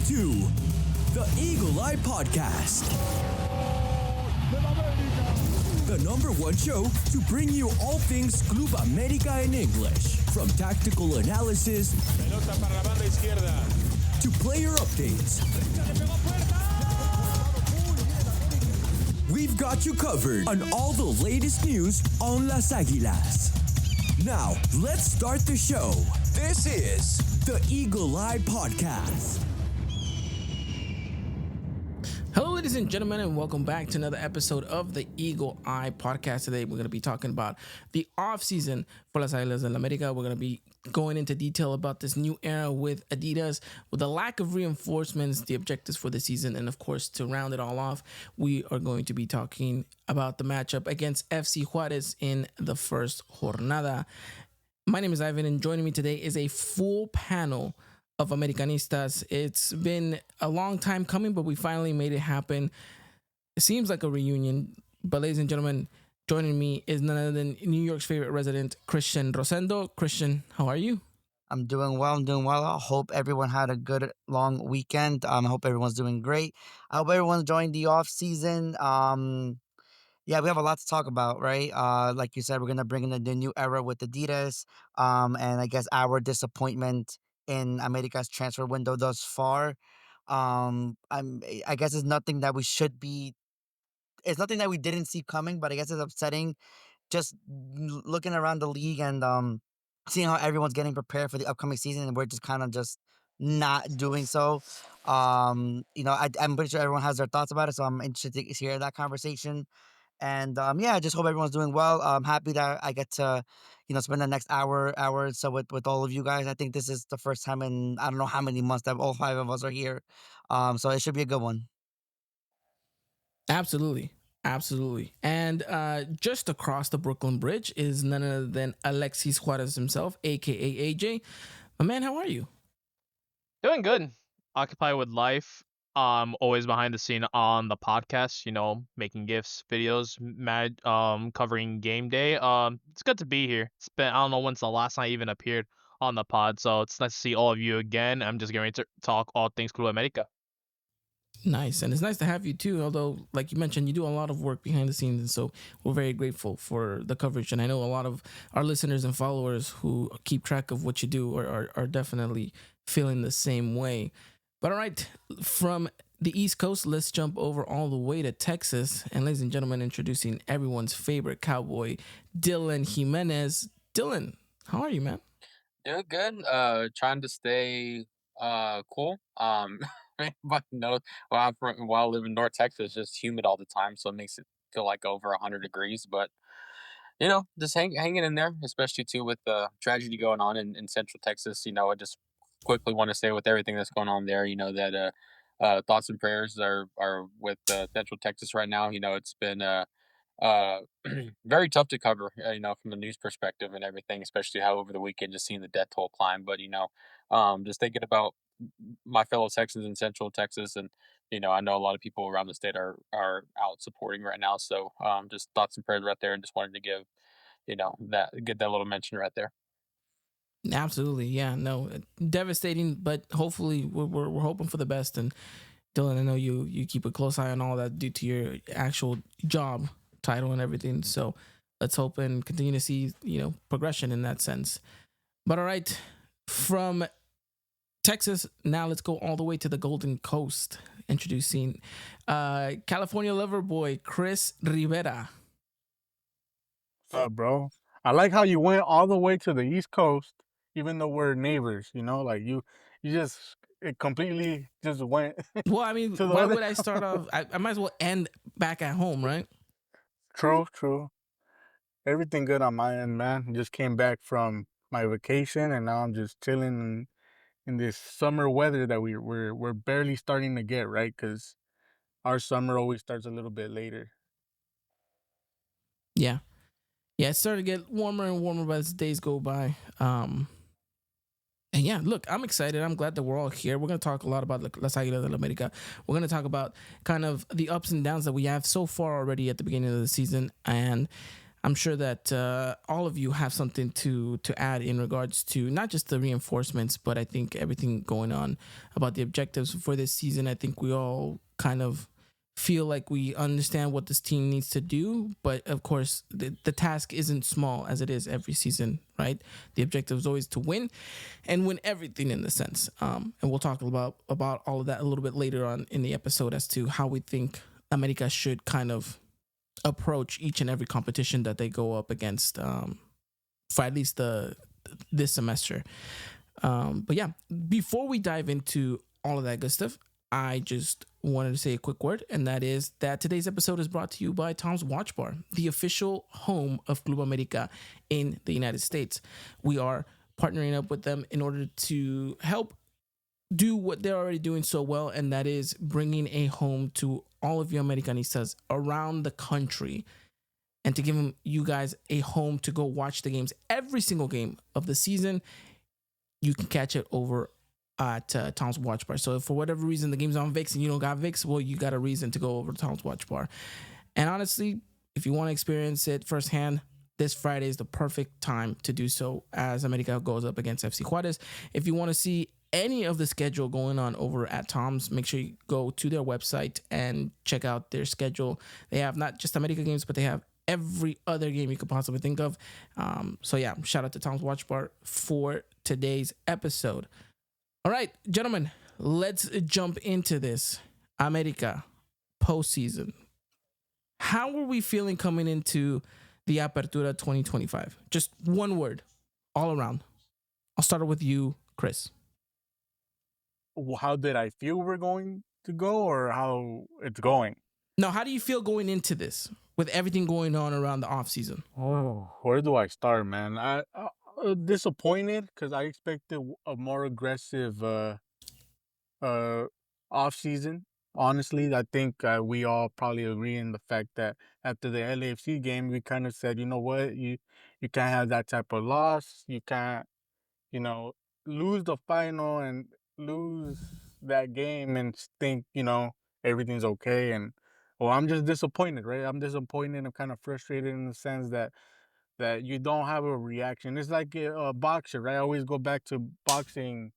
to the Eagle Eye Podcast, the number one show to bring you all things Club América in English, from tactical analysis Pelota para la banda izquierda. to player updates. We've got you covered on all the latest news on Las Águilas. Now, let's start the show. This is the Eagle Eye Podcast. Hello, ladies and gentlemen, and welcome back to another episode of the Eagle Eye Podcast. Today, we're going to be talking about the offseason for Las Águilas del América. We're going to be going into detail about this new era with Adidas, with the lack of reinforcements, the objectives for the season, and of course, to round it all off, we are going to be talking about the matchup against FC Juarez in the first jornada. My name is Ivan, and joining me today is a full panel of Americanistas. It's been a long time coming, but we finally made it happen. It seems like a reunion, but ladies and gentlemen, joining me is none other than New York's favorite resident, Christian Rosendo. Christian, how are you? I'm doing well. I hope everyone had a good long weekend. I hope everyone's doing great. I hope everyone's enjoying the off season. Yeah, we have a lot to talk about, right? Like you said, we're gonna bring in the new era with Adidas. And I guess our disappointment in America's transfer window thus far. I guess it's nothing that we should be. It's nothing that we didn't see coming, but I guess it's upsetting just looking around the league and seeing how everyone's getting prepared for the upcoming season, and we're just kind of just not doing so. I'm pretty sure everyone has their thoughts about it, so I'm interested to hear that conversation. And I just hope everyone's doing well. I'm happy that I get to, spend the next hour or so with all of you guys. I think this is the first time in I don't know how many months that all five of us are here. So it should be a good one. Absolutely. And just across the Brooklyn Bridge is none other than Alexis Juarez himself, a.k.a. AJ. My man, how are you? Doing good. Occupied with life. Always behind the scene on the podcast, making GIFs, videos, covering game day. It's good to be here. It's been, I don't know when's the last time I even appeared on the pod, so it's nice to see all of you again. I'm just going to talk all things Club América. Nice. And it's nice to have you too, although, like you mentioned, you do a lot of work behind the scenes, and so we're very grateful for the coverage. And I know a lot of our listeners and followers who keep track of what you do are definitely feeling the same way. But all right, from the East Coast, let's jump over all the way to Texas. And ladies and gentlemen, introducing everyone's favorite cowboy, Dylan Jimenez. Dylan, how are you, man? Doing good. Trying to stay cool. But no, while I live in North Texas, it's just humid all the time, so it makes it feel like over 100 degrees. But just hanging in there, especially too with the tragedy going on in Central Texas. I just quickly want to say with everything that's going on there, that thoughts and prayers are with Central Texas right now. It's been uh very tough to cover, from the news perspective and everything, especially how over the weekend just seeing the death toll climb. But just thinking about my fellow Texans in Central Texas, and I know a lot of people around the state are out supporting right now. So just thoughts and prayers right there, and just wanted to give get that little mention right there. Absolutely. Yeah, no, devastating, but hopefully we're hoping for the best. And Dylan, I know you keep a close eye on all that due to your actual job title and everything. So let's hope and continue to see, progression in that sense. But all right, from Texas, now let's go all the way to the Golden Coast. Introducing California lover boy, Chris Rivera. What's up, bro? I like how you went all the way to the East Coast, even though we're neighbors, like you just, it completely just went. Well, I mean, to the why other- would I start off? I might as well end back at home, right? True. Everything good on my end, man. Just came back from my vacation, and now I'm just chilling in this summer weather that we're barely starting to get, right? Because our summer always starts a little bit later. Yeah, it's starting to get warmer and warmer as the days go by. And yeah, look, I'm excited. I'm glad that we're all here. We're going to talk a lot about Las Águilas del América. We're going to talk about kind of the ups and downs that we have so far already at the beginning of the season. And I'm sure that all of you have something to add in regards to not just the reinforcements, but I think everything going on about the objectives for this season. I think we all kind of feel like we understand what this team needs to do, but of course the task isn't small as it is every season, right? The objective is always to win and win everything in the sense. And we'll talk about all of that a little bit later on in the episode as to how we think America should kind of approach each and every competition that they go up against, for at least this semester. But yeah, before we dive into all of that good stuff, I just wanted to say a quick word, and that is that today's episode is brought to you by Tom's Watch Bar, the official home of Club América in the United States. We are partnering up with them in order to help do what they're already doing so well, and that is bringing a home to all of you Americanistas around the country, and to give you guys a home to go watch the games. Every single game of the season, you can catch it over at Tom's Watch Bar. So if for whatever reason the game's on VIX and you don't got VIX, well, you got a reason to go over to Tom's Watch Bar. And honestly, if you want to experience it firsthand, this Friday is the perfect time to do so as America goes up against FC Juarez. If you want to see any of the schedule going on over at Tom's, make sure you go to their website and check out their schedule. They have not just America games, but they have every other game you could possibly think of. So yeah, shout out to Tom's Watch Bar for today's episode. All right, gentlemen, let's jump into this. America postseason. How are we feeling coming into the Apertura 2025? Just one word, all around. I'll start with you, Chris. How did I feel we're going to go, or how it's going? Now, how do you feel going into this with everything going on around the offseason? Oh, where do I start, man? I disappointed because I expected a more aggressive off season. Honestly, I think we all probably agree in the fact that after the LAFC game, we kind of said, you know what, you can't have that type of loss. You can't, you know, lose the final and lose that game and think, everything's okay. And well, I'm just disappointed, right? I'm disappointed. I'm kind of frustrated in the sense that you don't have a reaction. It's like a boxer, right? I always go back to boxing.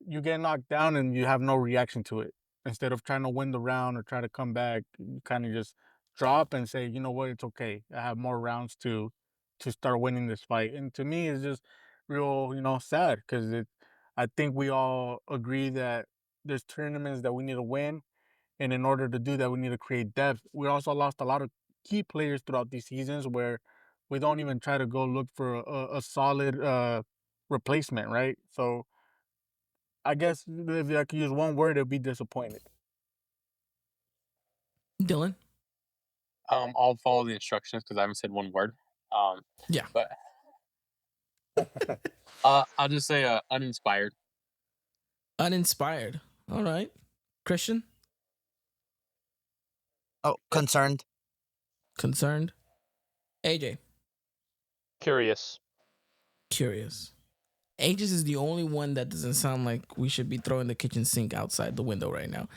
You get knocked down and you have no reaction to it. Instead of trying to win the round or try to come back, you kind of just drop and say, you know what, it's okay. I have more rounds to start winning this fight. And to me, it's just real, sad because I think we all agree that there's tournaments that we need to win, and in order to do that, we need to create depth. We also lost a lot of key players throughout these seasons where we don't even try to go look for a solid replacement, right? So I guess if I could use one word, it'd be disappointed. Dylan? I'll follow the instructions because I haven't said one word. Yeah. But I'll just say uninspired. Uninspired. All right. Christian? Oh, concerned. Concerned. AJ? Curious. Curious. Aegis is the only one that doesn't sound like we should be throwing the kitchen sink outside the window right now.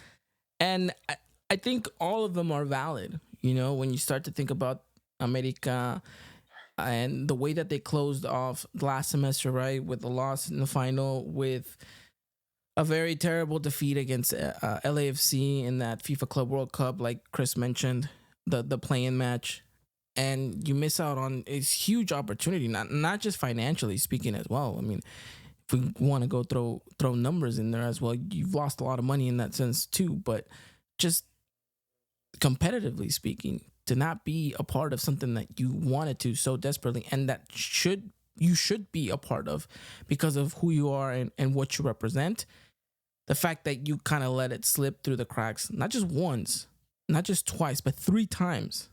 And I think all of them are valid. When you start to think about America and the way that they closed off last semester, right, with the loss in the final, with a very terrible defeat against LAFC in that FIFA Club World Cup, like Chris mentioned, the play-in match. And you miss out on a huge opportunity, not just financially speaking as well. I mean, if we want to go throw numbers in there as well, you've lost a lot of money in that sense too. But just competitively speaking, to not be a part of something that you wanted to so desperately, and that you should be a part of because of who you are and what you represent. The fact that you kind of let it slip through the cracks, not just once, not just twice, but 3 times.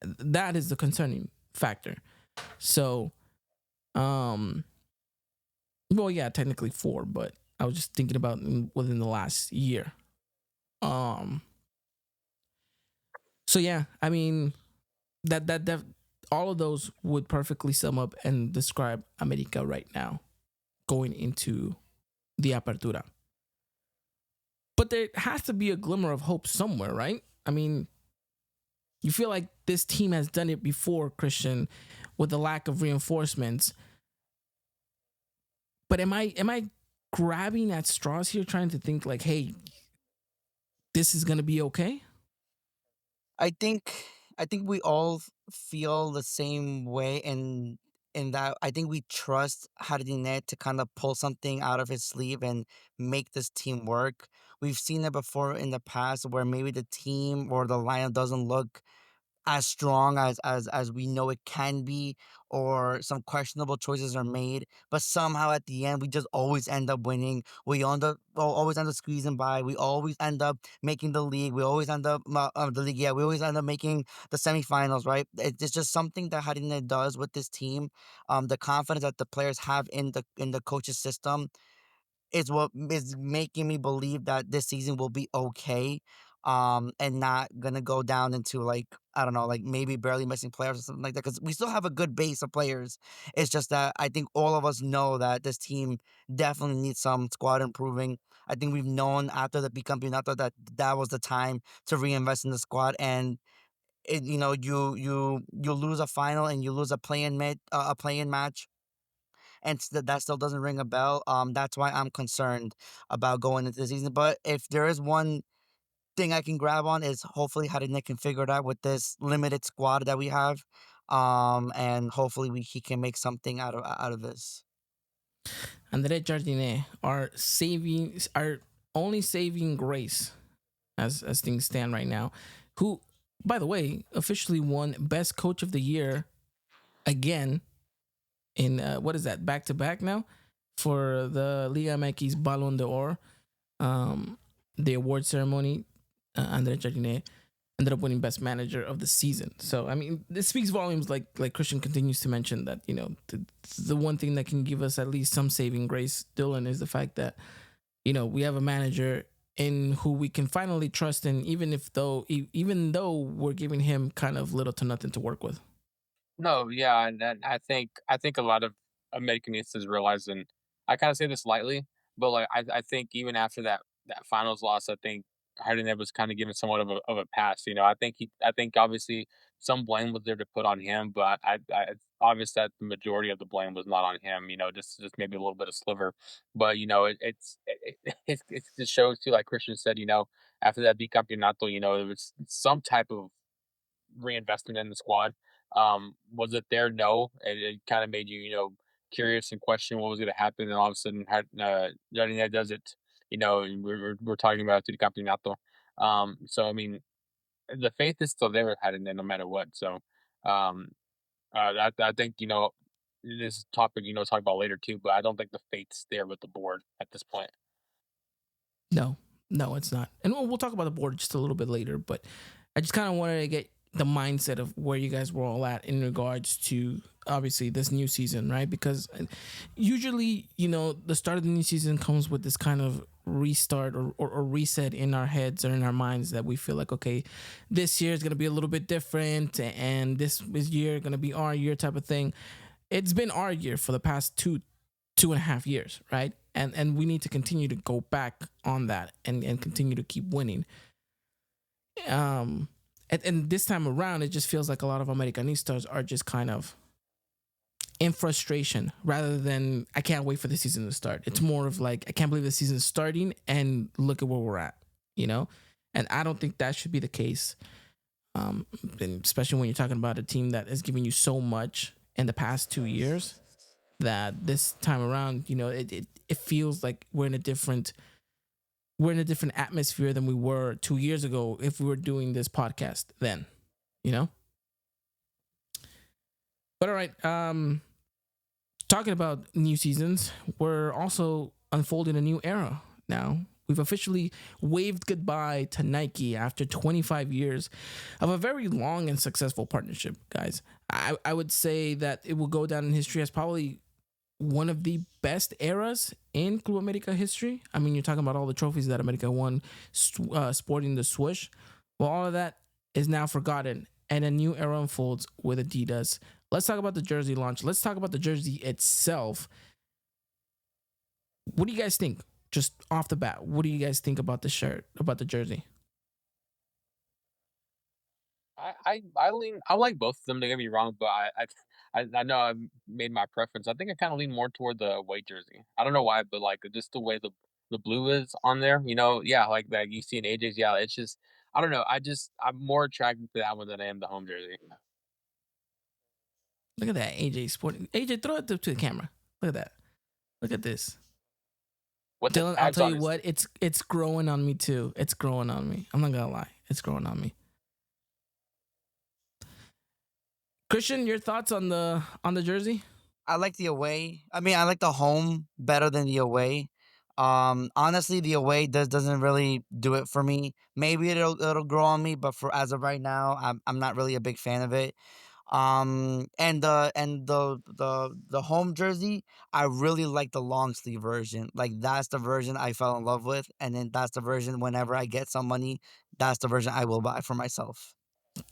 That is the concerning factor. So, well, yeah, technically 4, but I was just thinking about within the last year. So yeah, I mean, that all of those would perfectly sum up and describe America right now, going into the Apertura. But there has to be a glimmer of hope somewhere, right? I mean, You feel like this team has done it before, Christian, with the lack of reinforcements. But am I grabbing at straws here, trying to think like, hey, this is gonna be okay? I think I think we all feel the same way, in that I think we trust Jardine to kind of pull something out of his sleeve and make this team work. We've seen it before in the past where maybe the team or the lineup doesn't look as strong as we know it can be, or some questionable choices are made, but somehow at the end we just always end up winning. We always end up squeezing by. We always end up making the league. We always end up the league. Yeah, we always end up making the semifinals. Right? It's just something that Harine does with this team. The confidence that the players have in the coach's system is what is making me believe that this season will be okay, and not gonna go down into, like, I don't know, like maybe barely missing players or something like that. Because we still have a good base of players. It's just that I think all of us know that this team definitely needs some squad improving. I think we've known after the bicampeonato that that was the time to reinvest in the squad, and you lose a final and you lose a play-in match, and that still doesn't ring a bell. That's why I'm concerned about going into the season. But if there is one thing I can grab on, is hopefully how did Nick can figure it out with this limited squad that we have, and hopefully he can make something out of this. Andre Jardine, our only saving grace as things stand right now, who, by the way, officially won Best Coach of the Year again in what is that, back to back now for the Liga MX Ballon d'Or, the award ceremony. Andre Jardine ended up winning Best Manager of the season. So I mean, this speaks volumes. Like Christian continues to mention that, the one thing that can give us at least some saving grace, Dylan, is the fact that we have a manager in who we can finally trust in, even though we're giving him kind of little to nothing to work with. No, yeah, and I think a lot of Americanistas realize, and I kind of say this lightly, but like I think even after that finals loss, I think Harden was kind of given somewhat of a pass. I think obviously some blame was there to put on him, but it's obvious that the majority of the blame was not on him. Just maybe a little bit of sliver, but it just shows too, like Christian said. After that bicampeonato, there was some type of reinvestment in the squad. Was it there? No. It kind of made you, curious and question what was going to happen. And all of a sudden, Jardine does it. And we're talking about the campeonato. So I mean, the faith is still there with Jardine no matter what. So, I think this topic talk about later too, but I don't think the faith's there with the board at this point. No, no, it's not. And we'll talk about the board just a little bit later, but I just kind of wanted to get the mindset of where you guys were all at in regards to obviously this new season, right? Because usually, the start of the new season comes with this kind of restart or reset in our heads or in our minds, that we feel like, okay, this year is going to be a little bit different, and this year going to be our year type of thing. It's been our year for the past two and a half years, right? And we need to continue to go back on that and continue to keep winning. And this time around, it just feels like a lot of Americanistas are just kind of in frustration rather than I can't wait for the season to start. It's more of like, I can't believe the season's starting and look at where we're at, And I don't think that should be the case, and especially when you're talking about a team that has given you so much in the past 2 years, that this time around, it feels like we're in a different atmosphere than we were 2 years ago if we were doing this podcast then, But all right, talking about new seasons, we're also unfolding a new era now. We've officially waved goodbye to Nike after 25 years of a very long and successful partnership, guys. I would say that it will go down in history as probably one of the best eras in Club América history. I mean, you're talking about all the trophies that America won, sporting the swoosh. Well, all of that is now forgotten, and a new era unfolds with Adidas. Let's talk about the jersey launch. Let's talk about the jersey itself. What do you guys think? Just off the bat, what do you guys think about the shirt, about the jersey? I like both of them. Don't get me wrong, but I know I made my preference. I think I kind of lean more toward the away jersey. I don't know why, but like just the way the blue is on there. Yeah, like that you see in AJ's. Yeah, it's just I don't know. I'm more attracted to that one than I am the home jersey. Look at that, AJ sporting. AJ, throw it to the camera. Look at that. Look at this. With the Dylan, I'll tags tell on you his what, it's growing on me too. It's growing on me. I'm not gonna lie, it's growing on me. Christian, your thoughts on the jersey? I like the away. I mean, I like the home better than the away. Honestly, the away doesn't really do it for me. Maybe it'll grow on me, but for as of right now, I'm not really a big fan of it. And the home jersey, I really like the long sleeve version. Like that's the version I fell in love with, and then that's the version whenever I get some money, that's the version I will buy for myself.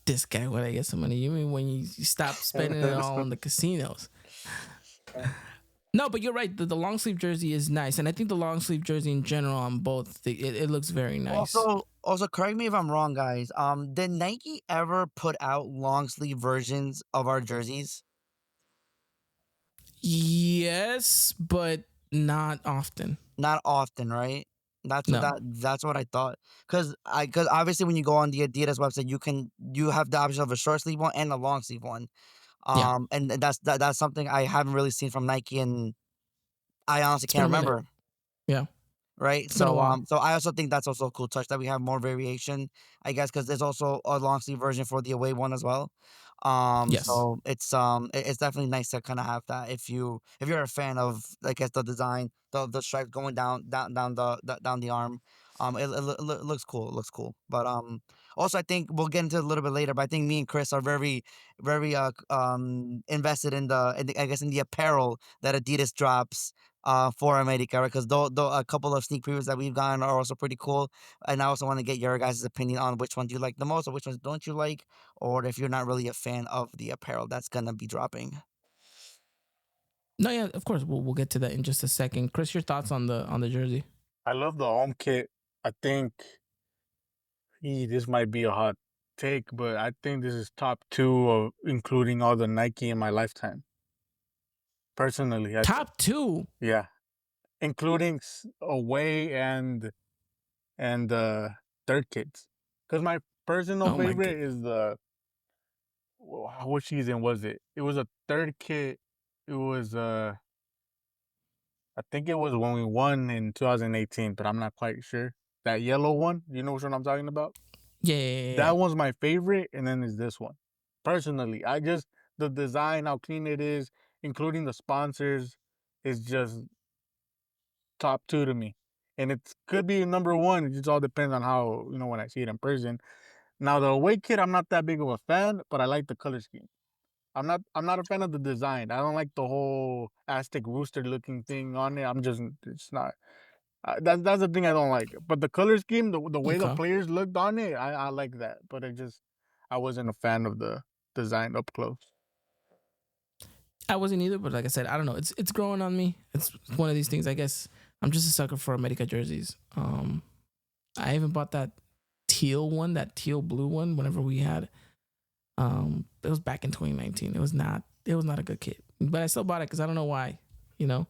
This guy, when I get some money, you mean when you stop spending it all on the casinos? No, but you're right. The long sleeve jersey is nice, and I think the long sleeve jersey in general on both, it looks very nice. Also, correct me if I'm wrong, guys. Did Nike ever put out long sleeve versions of our jerseys? Yes, but not often. Not often, right? No. That's what I thought. Cause obviously when you go on the Adidas website, you have the option of a short sleeve one and a long sleeve one. Yeah. And that's something I haven't really seen from Nike, and I honestly It's been can't a minute. remember. Yeah. Right? It's been a while. So I also think that's also a cool touch that we have more variation, I guess, because there's also a long sleeve version for the away one as well. Yes. So it's definitely nice to kind of have that if you're a fan of, I guess, the design, the stripes going down the arm. It looks cool. It looks cool. But also I think we'll get into it a little bit later. But I think me and Chris are very invested in the I guess in the apparel that Adidas drops for America, right? Because though a couple of sneak previews that we've gotten are also pretty cool, and I also want to get your guys' opinion on which ones you like the most or which ones don't you like, or if you're not really a fan of the apparel that's gonna be dropping. No, yeah, of course. We'll get to that in just a second. Chris, your thoughts on the jersey? I love the home kit. I think this might be a hot take, but I think this is top two of including all the Nike in my lifetime. Personally, Top two. yeah, including away and third kits. Because my personal Oh my favorite god. is what season was it? It was a third kit. It was I think it was when we won in 2018, but I'm not quite sure. That yellow one, you know which one I'm talking about? Yeah, yeah, yeah, yeah. That one's my favorite, and then is this one. Personally, I just the design, how clean it is, including the sponsors, is just top two to me. And it could be number one. It just all depends on how, when I see it in person. Now the away kit, I'm not that big of a fan, but I like the color scheme. I'm not a fan of the design. I don't like the whole Aztec rooster looking thing on it. It's not. That's the thing I don't like. But the color scheme, the way the Okay. players looked on it, I like that. But I wasn't a fan of the design up close. I wasn't either, but like I said, I don't know. It's growing on me. It's one of these things. I guess I'm just a sucker for America jerseys. I even bought that teal one, that teal blue one. Whenever we had, it was back in 2019. It was not a good kit, but I still bought it because I don't know why. You know,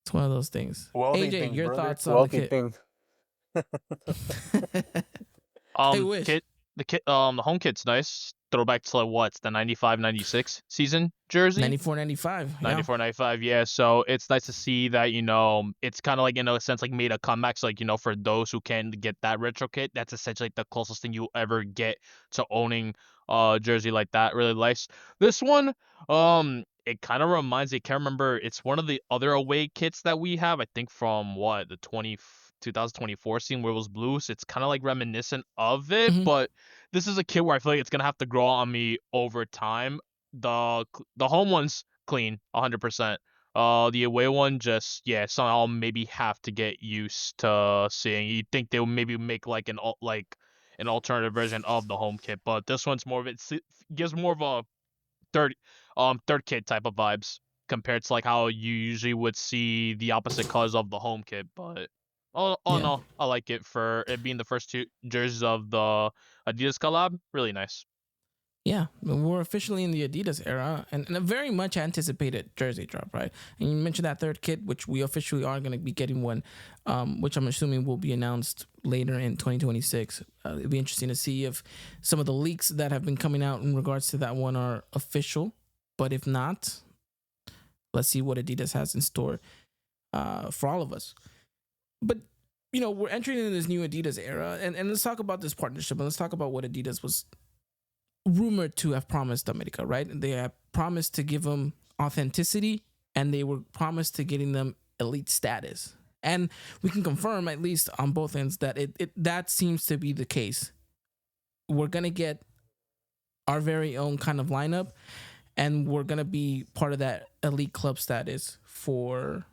it's one of those things. Wealthy AJ, things, your brother. thoughts on the Wealthy kit? things. I wish. The home kit's nice. Throwback to like what's the 95-96 season jersey? 94, 95. Yeah. 94, 95, yeah. So it's nice to see that, it's kind of like, in a sense, like made a comeback. So, like, for those who can get that retro kit, that's essentially like the closest thing you ever get to owning a jersey like that. Really nice. This one, it kind of reminds me, I can't remember, it's one of the other away kits that we have, I think from the 2024 scene where it was blue. So it's kind of like reminiscent of it, Mhm. but this is a kit where I feel like it's going to have to grow on me over time. The home one's clean 100%. The away one just something I'll maybe have to get used to seeing. You'd think they would maybe make like an alternative version of the home kit, but this one's more of it gives more of a third third kit type of vibes compared to like how you usually would see the opposite colors of the home kit. But all in Yeah. all, I like it for it being the first two jerseys of the Adidas collab. Really nice. Yeah, we're officially in the Adidas era, and a very much anticipated jersey drop, right? And you mentioned that third kit, which we officially are going to be getting one, which I'm assuming will be announced later in 2026. It'll be interesting to see if some of the leaks that have been coming out in regards to that one are official. But if not, let's see what Adidas has in store for all of us. But we're entering into this new Adidas era, and let's talk about this partnership, and let's talk about what Adidas was rumored to have promised America, right? They have promised to give them authenticity, and they were promised to getting them elite status. And we can confirm, at least on both ends, that that seems to be the case. We're gonna get our very own kind of lineup, and we're gonna be part of that elite club status for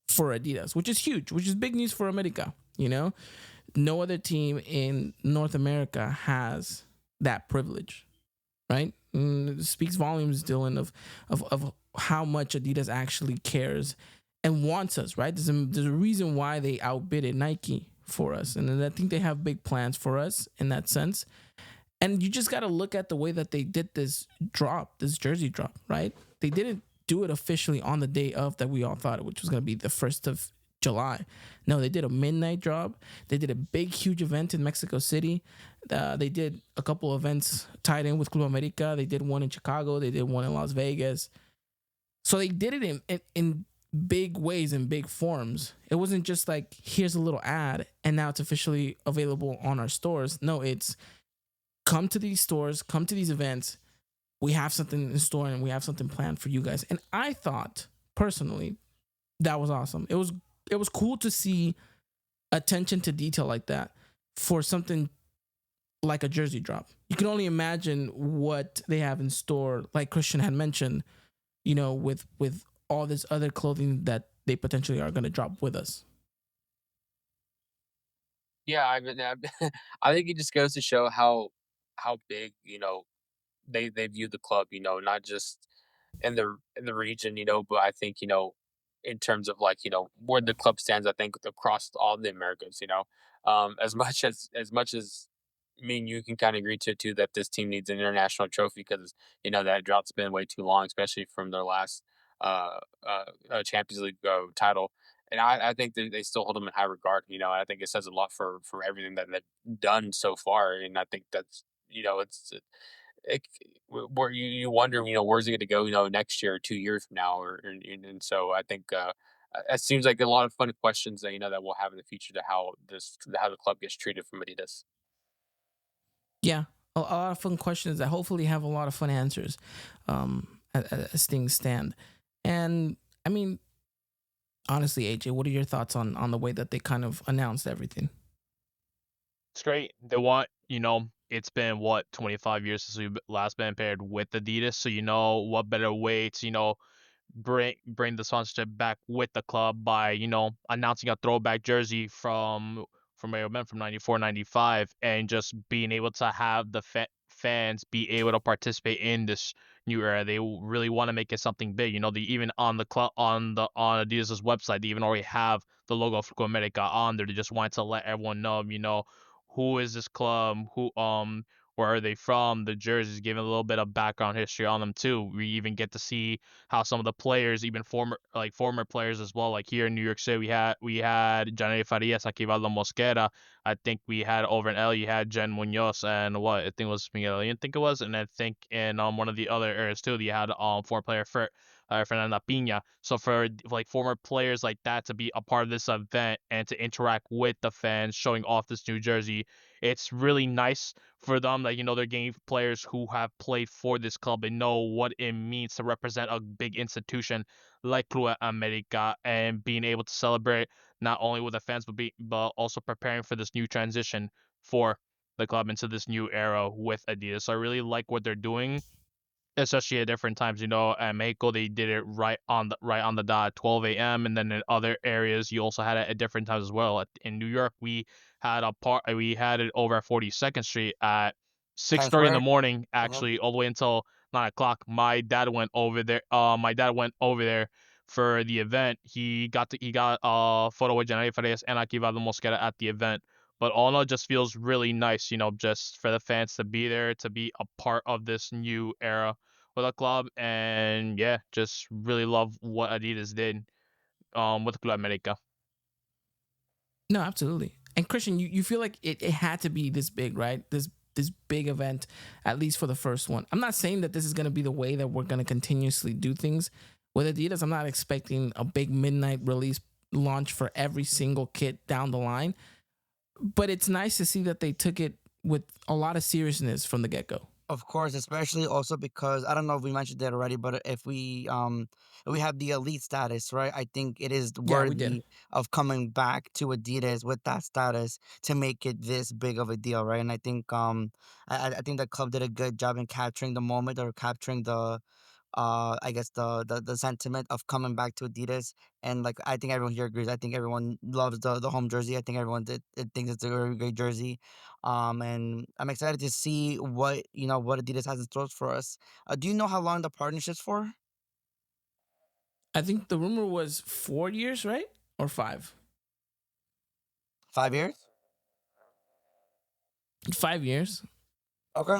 Adidas, which is huge, which is big news for America. No other team in North America has that privilege, right? It speaks volumes, Dylan, of how much Adidas actually cares and wants us, right? There's a reason why they outbidded Nike for us, and I think they have big plans for us in that sense. And you just got to look at the way that they did this jersey drop, right? They didn't do it officially on the day of that we all thought, which was going to be the 1st of July. No, they did a midnight drop. They did a big, huge event in Mexico City. They did a couple events tied in with Club América. They did one in Chicago. They did one in Las Vegas. So they did it in big ways, in big forms. It wasn't just like, here's a little ad, and now it's officially available on our stores. No, it's come to these stores, come to these events. We have something in store, and we have something planned for you guys. And I thought, personally, that was awesome. It was cool to see attention to detail like that for something like a jersey drop. You can only imagine what they have in store, like Christian had mentioned, with all this other clothing that they potentially are going to drop with us. Yeah, I mean, I think it just goes to show how big they view the club. Not just in the region, but I think in terms of like where the club stands. I think across all the Americas. As much as me and you can kind of agree to too that this team needs an international trophy because that drought's been way too long, especially from their last Champions League title. And I think that they still hold them in high regard. I think it says a lot for everything that they've done so far. And I think that's it, where you wonder, where's it going to go, next year or 2 years from now, and so I think it seems like a lot of fun questions that that we'll have in the future to how the club gets treated from Adidas. Yeah, a lot of fun questions that hopefully have a lot of fun answers as things stand. And I mean, honestly, AJ, what are your thoughts on the way that they kind of announced everything? It's great. They want, it's been 25 years since we've last been paired with Adidas. So, what better way to, bring the sponsorship back with the club by announcing a throwback jersey from Real Men from 94 95 and just being able to have the fans be able to participate in this new era. They really want to make it something big. They even on the club on Adidas's website, they even already have the logo of Club America on there. They just want to let everyone know, who is this club, where are they from, the jerseys, giving a little bit of background history on them too. We even get to see how some of the players, even former players as well, like here in New York City, we had Janelle Farias, Aquivaldo Mosquera. I think we had over in L, you had Jen Munoz, and what I think it was Miguel, I think it was, and I think in one of the other areas too, you had former player for Fernanda Pina. So for like former players like that to be a part of this event and to interact with the fans, showing off this new jersey, it's really nice for them that they're getting players who have played for this club and know what it means to represent a big institution like Club América, and being able to celebrate not only with the fans but also preparing for this new transition for the club into this new era with Adidas. So I really like what they're doing, especially at different times. At Mexico they did it right on the dot, 12 a.m. And then in other areas you also had it at different times as well. In New York we had it over at 42nd Street at Times 6:30 in the Square. morning, Mhm. actually all the way until 9 o'clock. My dad went over there. For the event. He got a photo with Janelle Farias and Akivaldo Mosquera at the event. But all in all, it just feels really nice, just for the fans to be there, to be a part of this new era with the club. And yeah, just really love what Adidas did with Club América. No, absolutely. And Christian, you feel like it had to be this big, right? This big event, at least for the first one. I'm not saying that this is going to be the way that we're going to continuously do things with Adidas. I'm not expecting a big midnight release launch for every single kit down the line, but it's nice to see that they took it with a lot of seriousness from the get go. Of course, especially also because I don't know if we mentioned that already, but if we have the elite status, right? I think it is Yeah, we did. worthy of coming back to Adidas with that status to make it this big of a deal, right? And I think I think the club did a good job in capturing the moment or capturing the I guess the sentiment of coming back to Adidas. And like I think everyone here agrees. I think everyone loves the home jersey. I think everyone it thinks it's a very great jersey. And I'm excited to see what Adidas has in store for us. Do you know how long the partnership's for? I think the rumor was 4 years, right? Or five? 5 years. 5 years. Okay.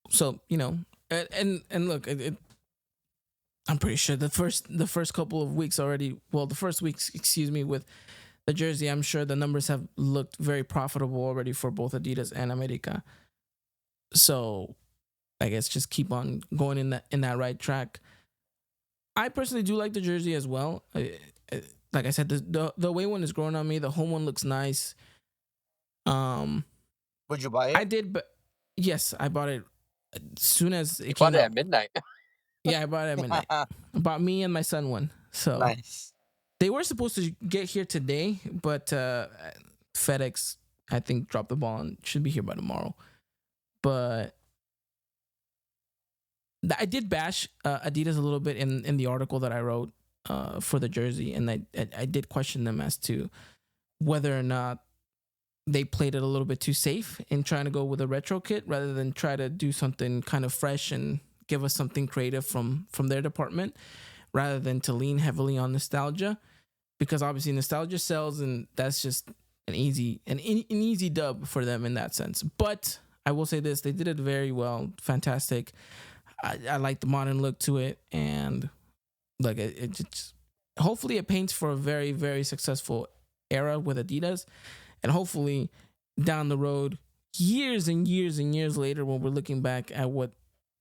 So, and look, I'm pretty sure the first couple of weeks already, well, the first weeks, excuse me, with the jersey, I'm sure the numbers have looked very profitable already for both Adidas and America. So I guess just keep on going in that right track. I personally do like the jersey as well. Like I said, the away one is growing on me. The home one looks nice. Um, Would you buy I it? did, but yes, I bought it as soon as You it bought came it out. at midnight. Yeah, I bought it at midnight. I bought me and my son one. So Nice. they were supposed to get here today, but FedEx, I think, dropped the ball and should be here by tomorrow. But I did bash Adidas a little bit in the article that I wrote for the jersey, and I did question them as to whether or not they played it a little bit too safe in trying to go with a retro kit rather than try to do something kind of fresh and give us something creative from their department rather than to lean heavily on nostalgia, because obviously nostalgia sells, and that's just an easy dub for them in that sense. But I will say this, they did it very well. Fantastic. I like the modern look to it, and like it just, hopefully it paints for a very, very successful era with Adidas. And hopefully down the road, years and years and years later, when we're looking back at what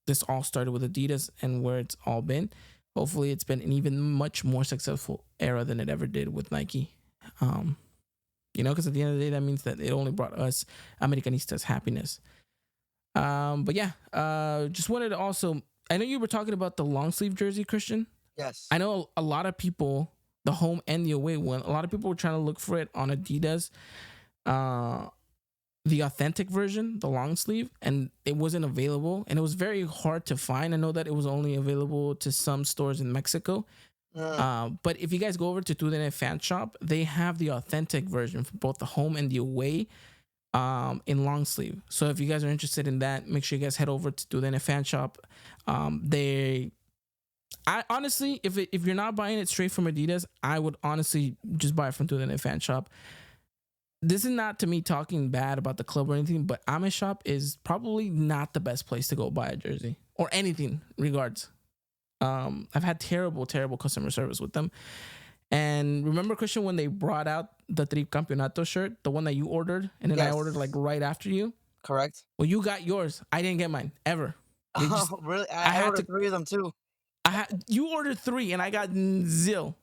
this all started with Adidas and where it's all been, hopefully it's been an even much more successful era than it ever did with Nike. Because at the end of the day, that means that it only brought us Americanistas happiness. But yeah, just wanted to also, I know you were talking about the long sleeve jersey, Christian. Yes. I know a lot of people, the home and the away one, a lot of people were trying to look for it on Adidas, the authentic version, the long sleeve, and it wasn't available, and it was very hard to find. I know that it was only available to some stores in Mexico. But if you guys go over to Tudene Fan Shop, they have the authentic version for both the home and the away in long sleeve. So if you guys are interested in that, make sure you guys head over to Tudene Fan Shop. I honestly, if you're not buying it straight from Adidas, I would honestly just buy it from Tudene Fan Shop. This is not to me talking bad about the club or anything, but Ame Shop is probably not the best place to go buy a jersey or anything regards. I've had terrible customer service with them. And remember, Christian, when they brought out the Tri Campeonato shirt, the one that you ordered, and then I ordered like right after you? Correct. Well, you got yours. I didn't get mine, ever. Oh, really? I ordered 3 of them too. You ordered 3 and I got zil.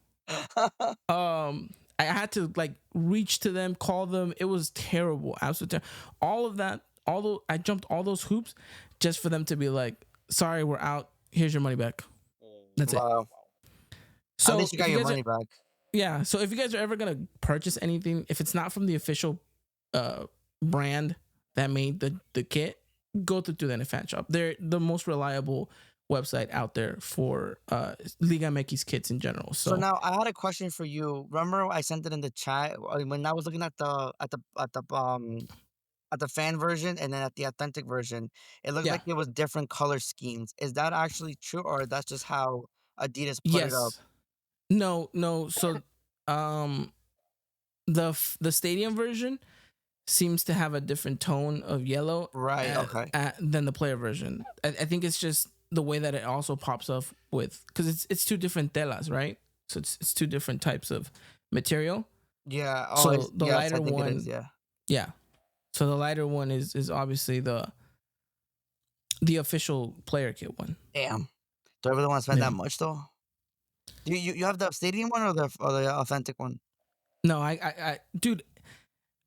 I had to like reach to them, call them. It was terrible, absolutely terrible. All of that, although I jumped all those hoops just for them to be like, "Sorry, we're out. Here's your money back." That's it. So at least you got your money back. Yeah. So if you guys are ever gonna purchase anything, if it's not from the official brand that made the kit, go to Tudene Fan Shop. They're the most reliable website out there for Liga MX kits in general. So now I had a question for you. Remember I sent it in the chat when I was looking at the fan version and then at the authentic version. It looked like it was different color schemes. Is that actually true, or that's just how Adidas put it up? No. So the stadium version seems to have a different tone of yellow, Right, okay. than the player version. I think it's just the way that it also pops up with, because it's two different telas, right? So it's two different types of material. Yeah. Oh, So the yes, I lighter think it one, is. Yeah. yeah. So the lighter one is obviously the official player kit one. Damn. Do I really want to spend Yeah. that much though? You have the stadium one or the authentic one? No, dude,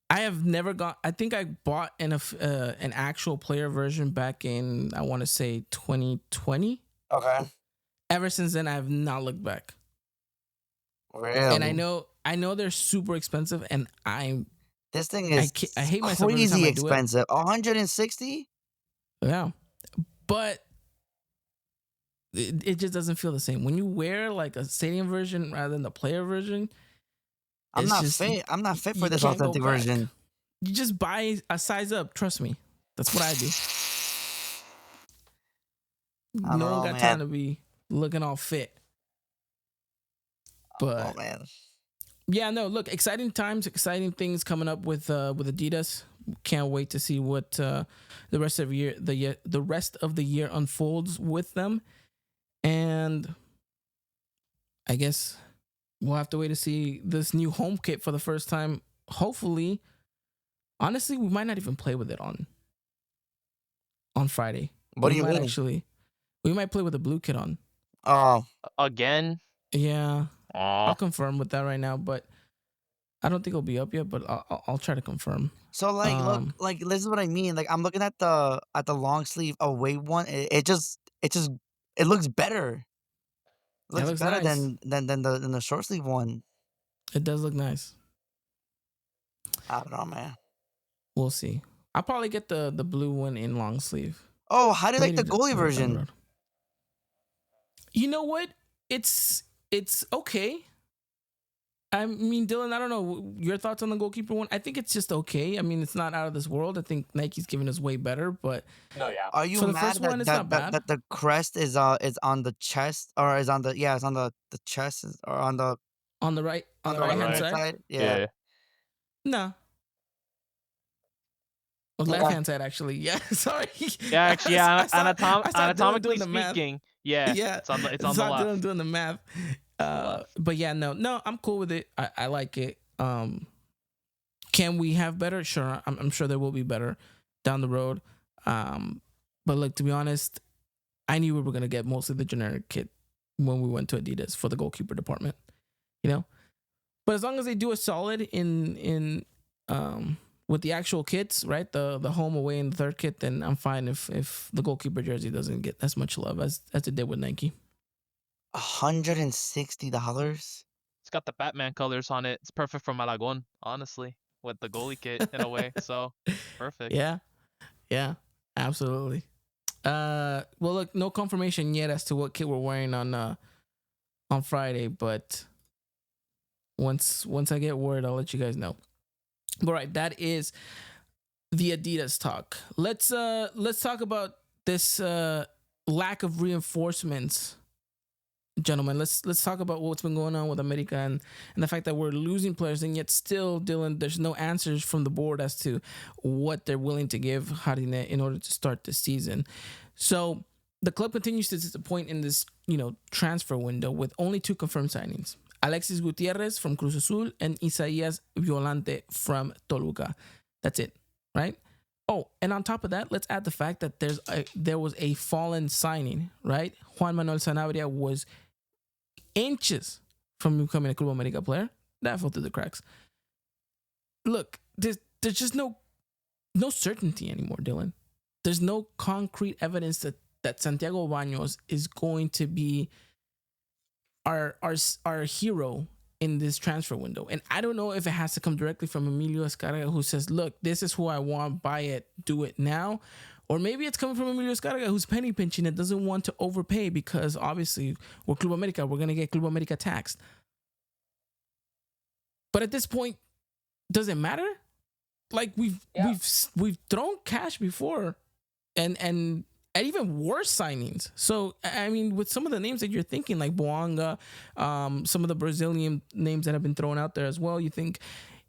I have never got. I think I bought an actual player version back in, I want to say 2020. Okay. Ever since then, I have not looked back. Really? And I know they're super expensive, and This thing is I hate myself every time crazy I do it. expensive. 160? Yeah, but it just doesn't feel the same when you wear like a stadium version rather than the player version. I'm it's not just- fit. I'm not fit for you this can't go authentic back. version. You just buy a size up. Trust me, that's what I do. I don't No know, one got man. time to be looking all fit. But Oh man. yeah, no, look, exciting times, exciting things coming up with Adidas. Can't wait to see what the rest of the year unfolds with them. And I guess we'll have to wait to see this new home kit for the first time. Hopefully, honestly, we might not even play with it on Friday. What do you might mean? actually we might play with the blue kit on. Oh, Again? Yeah. I'll Aw. confirm with that right now, but I don't think it'll be up yet, but I'll try to confirm. so like, look, Um, like this is what I mean. Like, I'm looking at the long sleeve away one. It looks better. It looks looks better nice. than the short sleeve one. It does look nice. I don't know, man. We'll see. I'll probably get the blue one in long sleeve. Oh, how do you like the Later goalie down the version? road. You know what? It's okay. I mean, Dylan, I don't know your thoughts on the goalkeeper one. I think it's just okay. I mean, it's not out of this world. I think Nike's giving us way better, but No, yeah. Are you For the mad first one, it's not bad. that the crest is on the chest or is on the it's on the chest or on the on the right on the right right hand hand side, side? Yeah. no. On Okay. left hand side, actually. Yeah, sorry. Yeah, actually, I saw Dylan anatomically doing the math. speaking, yeah, Yeah, it's on the saw left. Dylan doing the math. Left. But yeah, no, I'm cool with it. I like it. Can we have better? Sure, I'm sure there will be better down the road. But look, to be honest, I knew we were gonna get mostly the generic kit when we went to Adidas for the goalkeeper department, you know. But as long as they do a solid in with the actual kits, right? The home, away, and the third kit, then I'm fine if the goalkeeper jersey doesn't get as much love as it did with Nike. $160? It's got the Batman colors on it. It's perfect for Malagon, honestly, with the goalie kit in a way. So perfect. Yeah, absolutely. Well, look, no confirmation yet as to what kit we're wearing on Friday, but once I get word, I'll let you guys know. All right, that is the Adidas talk. Let's talk about this lack of reinforcements, gentlemen. Let's talk about what's been going on with America and the fact that we're losing players, and yet still, Dylan, there's no answers from the board as to what they're willing to give Harine in order to start the season. So the club continues to disappoint in this, transfer window with only 2 confirmed signings. Alexis Gutierrez from Cruz Azul and Isaías Violante from Toluca. That's it, right? Oh, and on top of that, let's add the fact that there was a fallen signing, right? Juan Manuel Sanabria was inches from becoming a Club América player. That fell through the cracks. Look, there's just no certainty anymore, Dylan. There's no concrete evidence that Santiago Baños is going to be our hero in this transfer window. And I don't know if it has to come directly from Emilio Escarga, who says, look, this is who I want, buy it, do it now. Or maybe it's coming from Emilio Escarga, who's penny pinching and doesn't want to overpay because obviously we're Club América. We're going to get Club América taxed. But at this point, does it matter? Like we've thrown cash before and even worse signings. So, I mean, with some of the names that you're thinking, like Boanga, some of the Brazilian names that have been thrown out there as well, you think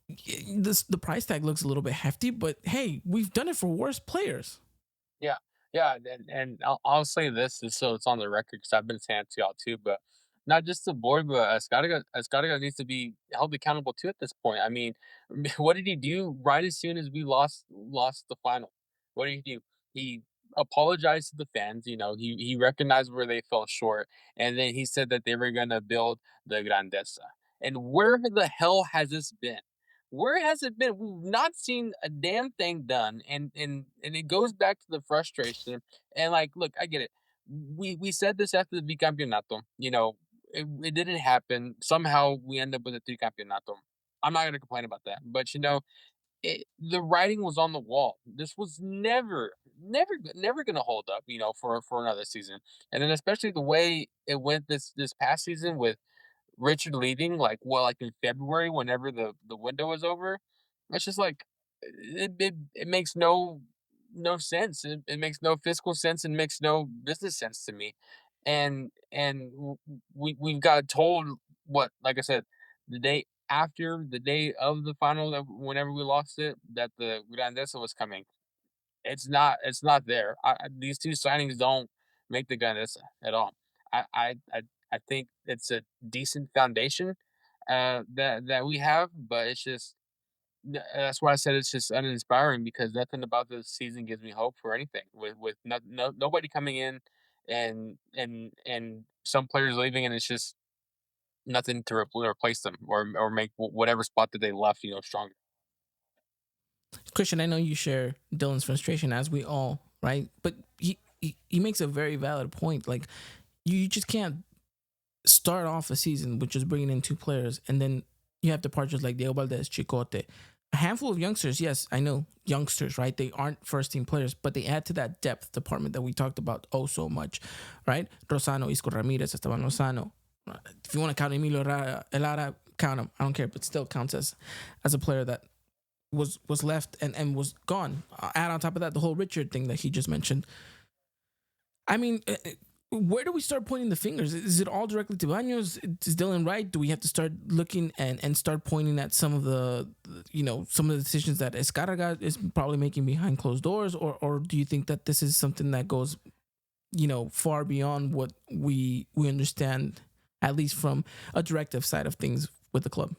the price tag looks a little bit hefty, but hey, we've done it for worse players. Yeah, yeah, and I'll say this just so it's on the record because I've been saying it to y'all too, but not just the board, but Escarga needs to be held accountable too at this point. I mean, what did he do right as soon as we lost the final? What did he do? He apologized to the fans. You know, he recognized where they fell short, and then he said that they were gonna build the Grandeza. And where the hell has this been? Where has it been? We've not seen a damn thing done, and it goes back to the frustration. And like, look, I get it. We said this after the bicampeonato. You know, it didn't happen. Somehow we end up with a tricampeonato. I'm not gonna complain about that, but you know, the writing was on the wall. This was never gonna hold up. You know, for another season, and then especially the way it went this past season with Richard leaving, like, well, like, in February whenever the window was over, it's just like, it makes no sense. It makes no fiscal sense and makes no business sense to me. And we've got told what, like I said, the day after the day of the final that whenever we lost it, that the Grandeza was coming. It's not there. These 2 signings don't make the Grandeza at all. I I I I think it's a decent foundation, that we have, but it's just that's why I said it's just uninspiring because nothing about this season gives me hope for anything. With nobody coming in and some players leaving, and it's just nothing to replace them or make whatever spot that they left, you know, stronger. Christian, I know you share Dylan's frustration, as we all, right? But he makes a very valid point. Like, you just can't start off a season with just bringing in 2 players, and then you have departures like Diego Valdez, Chicote, a handful of youngsters. Yes, I know youngsters, right? They aren't first team players, but they add to that depth department that we talked about oh so much, right? Rosano, Isco Ramirez, Esteban Lozano. If you want to count Emilio Elara, count him. I don't care, but still counts as a player that was left and was gone. Add on top of that the whole Richard thing that he just mentioned. I mean, where do we start pointing the fingers? Is it all directly to Baños? Is Dylan right? Do we have to start looking and start pointing at some of some of the decisions that Escarga is probably making behind closed doors, or do you think that this is something that goes, far beyond what we understand, at least from a directive side of things with the club?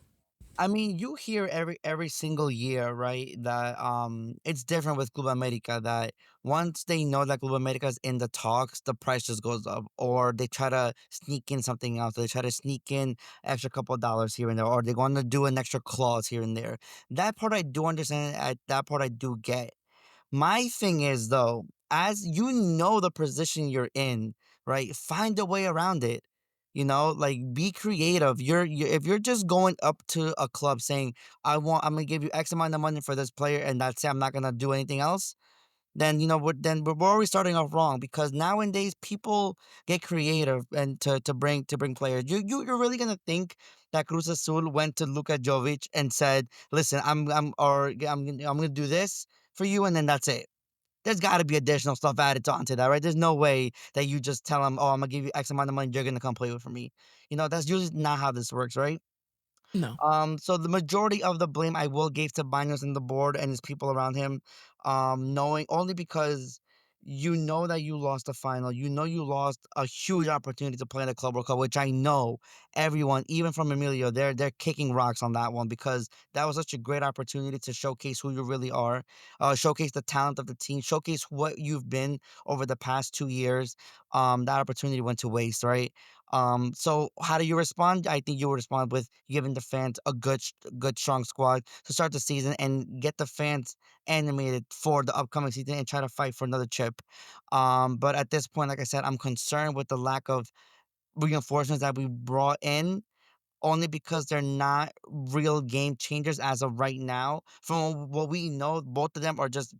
I mean, you hear every single year, right? That it's different with Club America. That once they know that Club America is in the talks, the price just goes up, or they try to sneak in something else. They try to sneak in extra couple of dollars here and there, or they want to do an extra clause here and there. That part I do understand. That part I do get. My thing is though, as you know the position you're in, right? Find a way around it. Like be creative. If you're just going up to a club saying, I'm gonna give you X amount of money for this player and that's it, I'm not gonna do anything else, then we're already starting off wrong because nowadays people get creative and to bring players. You're really gonna think that Cruz Azul went to Luka Jovic and said, listen, I'm gonna do this for you and then that's it. There's got to be additional stuff added onto that, right? There's no way that you just tell them, "Oh, I'm gonna give you X amount of money. You're gonna come play with for me." That's usually not how this works, right? No. So the majority of the blame I will give to Banos and the board and his people around him, knowing only because you know that you lost the final, you know you lost a huge opportunity to play in the Club World Cup, which I know everyone, even from Emilio, they're kicking rocks on that one because that was such a great opportunity to showcase who you really are, showcase the talent of the team, showcase what you've been over the past 2 years. That opportunity went to waste, right? So how do you respond? I think you would respond with giving the fans a good strong squad to start the season and get the fans animated for the upcoming season and try to fight for another chip. But at this point, like I said, I'm concerned with the lack of reinforcements that we brought in. Only because they're not real game changers as of right now. From what we know, both of them are just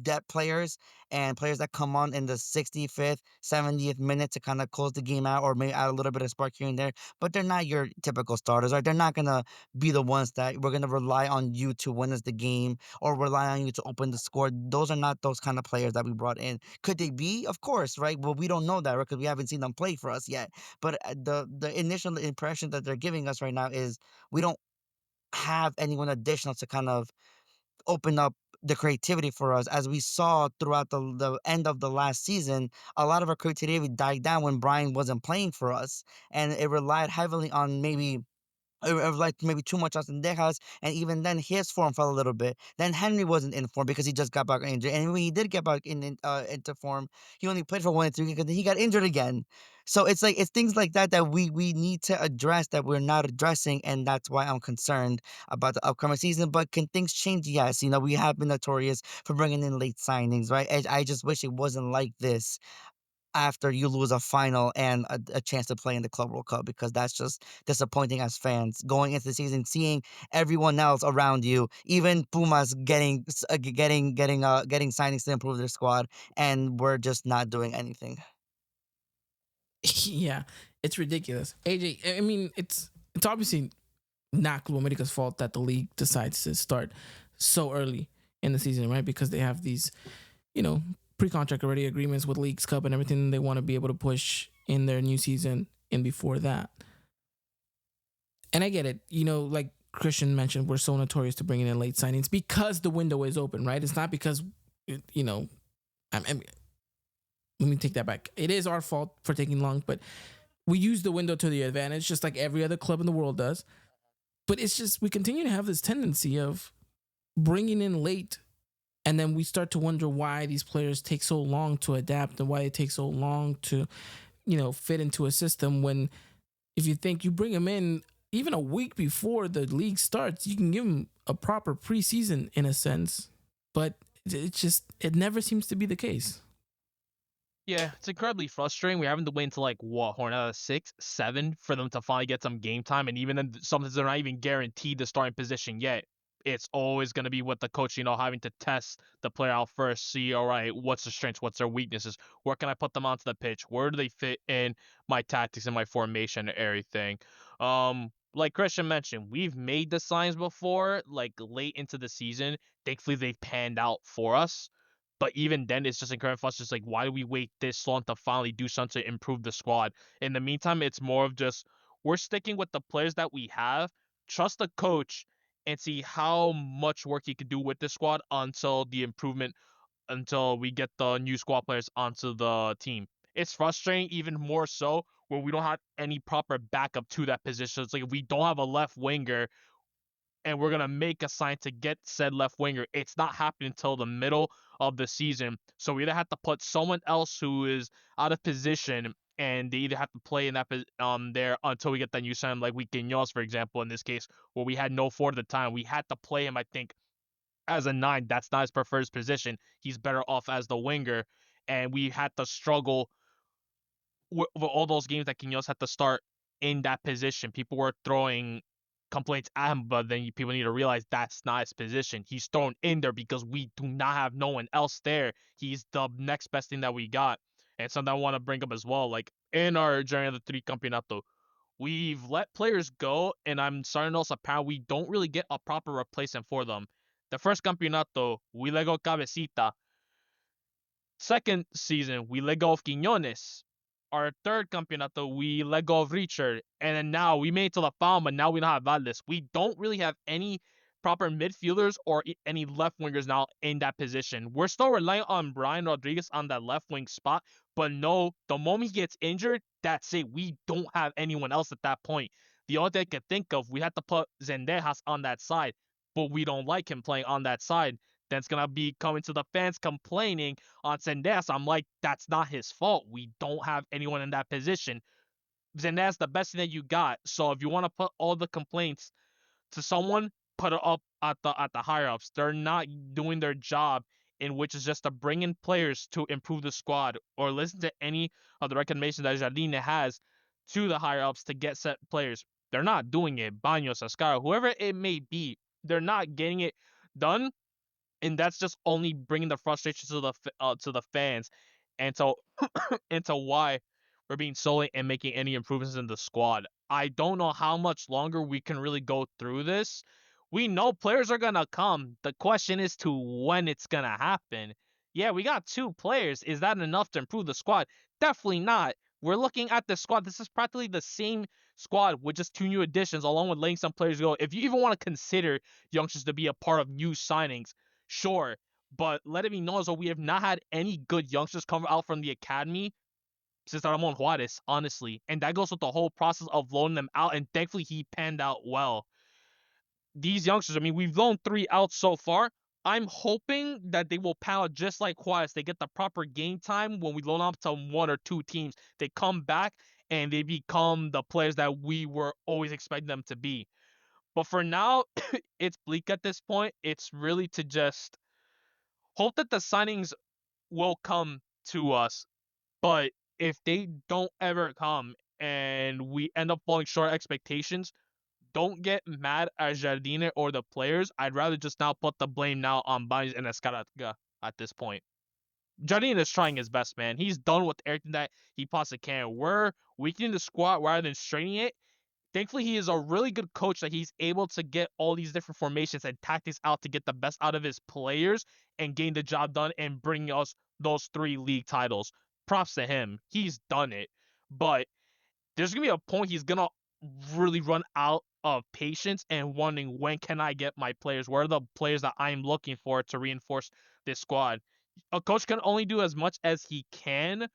depth players and players that come on in the 65th, 70th minute to kind of close the game out or maybe add a little bit of spark here and there. But they're not your typical starters, right? They're not going to be the ones that we're going to rely on you to win us the game or rely on you to open the score. Those are not those kind of players that we brought in. Could they be? Of course, right? Well, we don't know that, right? Because we haven't seen them play for us yet. But the initial impression that they're giving us right now is we don't have anyone additional to kind of open up the creativity for us. As we saw throughout the end of the last season, a lot of our creativity died down when Brian wasn't playing for us, and it relied heavily on maybe of like maybe too much on Sendejas, and even then his form fell a little bit. Then Henry wasn't in form because he just got back injured, and when he did get back into form, he only played for 1 and 3 because he got injured again. So it's like it's things like that that we need to address that we're not addressing, and that's why I'm concerned about the upcoming season. But can things change? Yes, we have been notorious for bringing in late signings, right? I just wish it wasn't like this after you lose a final and a chance to play in the Club World Cup, because that's just disappointing as fans going into the season, seeing everyone else around you, even Pumas getting signings to improve their squad, and we're just not doing anything. Yeah, it's ridiculous. AJ, I mean, it's obviously not Club America's fault that the league decides to start so early in the season, right? Because they have these, you know, pre-contract already agreements with Leagues Cup and everything they want to be able to push in their new season and before that. And I get it, like Christian mentioned, we're so notorious to bringing in late signings because the window is open, right? It's not because, let me take that back. It is our fault for taking long, but we use the window to the advantage, just like every other club in the world does. But it's just we continue to have this tendency of bringing in late, and then we start to wonder why these players take so long to adapt and why it takes so long to, fit into a system. When if you think you bring them in even a week before the league starts, you can give them a proper preseason in a sense, but it never seems to be the case. Yeah, it's incredibly frustrating. We having to wait until like what, Hornada 6, 7 for them to finally get some game time, and even then, sometimes they're not even guaranteed the starting position yet. It's always going to be with the coach, having to test the player out first, see, all right, what's their strengths, what's their weaknesses, where can I put them onto the pitch, where do they fit in my tactics and my formation and everything. Like Christian mentioned, we've made the signs before, like late into the season. Thankfully, they've panned out for us. But even then, it's just incredible for us. Just like, why do we wait this long to finally do something to improve the squad? In the meantime, it's more of just we're sticking with the players that we have, trust the coach, and see how much work he can do with the squad until we get the new squad players onto the team. It's frustrating even more so where we don't have any proper backup to that position. It's like if we don't have a left winger and we're gonna make a sign to get said left winger, it's not happening until the middle of the season. So we either have to put someone else who is out of position, and they either have to play in that there until we get that new sign, like we Quinones, for example, in this case, where we had no forward at the time. We had to play him, I think, as a 9. That's not his preferred position. He's better off as the winger, and we had to struggle with all those games that Quinones had to start in that position. People were throwing complaints at him, but then people need to realize that's not his position. He's thrown in there because we do not have no one else there. He's the next best thing that we got. And something I want to bring up as well, like in our journey of the 3 campeonato, we've let players go, and I'm starting to notice apparently we don't really get a proper replacement for them. The first campeonato, we let go Cabecita. Second season, we let go of Quiñones. Our third campeonato, we let go of Richard. And then now we made it to the final, but now we don't have Valdez. We don't really have any proper midfielders or any left wingers now in that position. We're still relying on Brian Rodriguez on that left wing spot, but no, the moment he gets injured, that's it. We don't have anyone else at that point. The only thing I can think of, we had to put Zendejas on that side, but we don't like him playing on that side. Then it's gonna be coming to the fans complaining on Sendes. I'm like, that's not his fault. We don't have anyone in that position. Sendes, the best thing that you got. So if you want to put all the complaints to someone, put it up at the higher ups. They're not doing their job, in which is just to bring in players to improve the squad, or listen to any of the recommendations that Jardine has to the higher ups to get set players. They're not doing it. Baños, Ascara, whoever it may be, they're not getting it done, and that's just only bringing the frustration to the fans, and so into why we're being solely and making any improvements in the squad. I don't know how much longer we can really go through this. We know players are gonna come. The question is to when it's gonna happen. Yeah, we got 2 players. Is that enough to improve the squad? Definitely not. We're looking at the squad. This is practically the same squad with just 2 new additions, along with letting some players go, if you even want to consider youngsters to be a part of new signings, sure. But let it be known as well, we have not had any good youngsters come out from the academy since Ramon Juarez, honestly. And that goes with the whole process of loaning them out, and thankfully he panned out well. These youngsters, I mean, we've loaned 3 out so far. I'm hoping that they will pan out just like Juarez. They get the proper game time when we loan up to 1 or 2 teams. They come back and they become the players that we were always expecting them to be. But for now, it's bleak at this point. It's really to just hope that the signings will come to us. But if they don't ever come and we end up falling short of expectations, don't get mad at Jardine or the players. I'd rather just now put the blame now on Baez and Escaraga at this point. Jardine is trying his best, man. He's done with everything that he possibly can. We're weakening the squad rather than straining it. Thankfully, he is a really good coach that he's able to get all these different formations and tactics out to get the best out of his players and gain the job done and bring us those 3 league titles. Props to him. He's done it. But there's going to be a point he's going to really run out of patience and wondering, when can I get my players? Where are the players that I'm looking for to reinforce this squad? A coach can only do as much as he can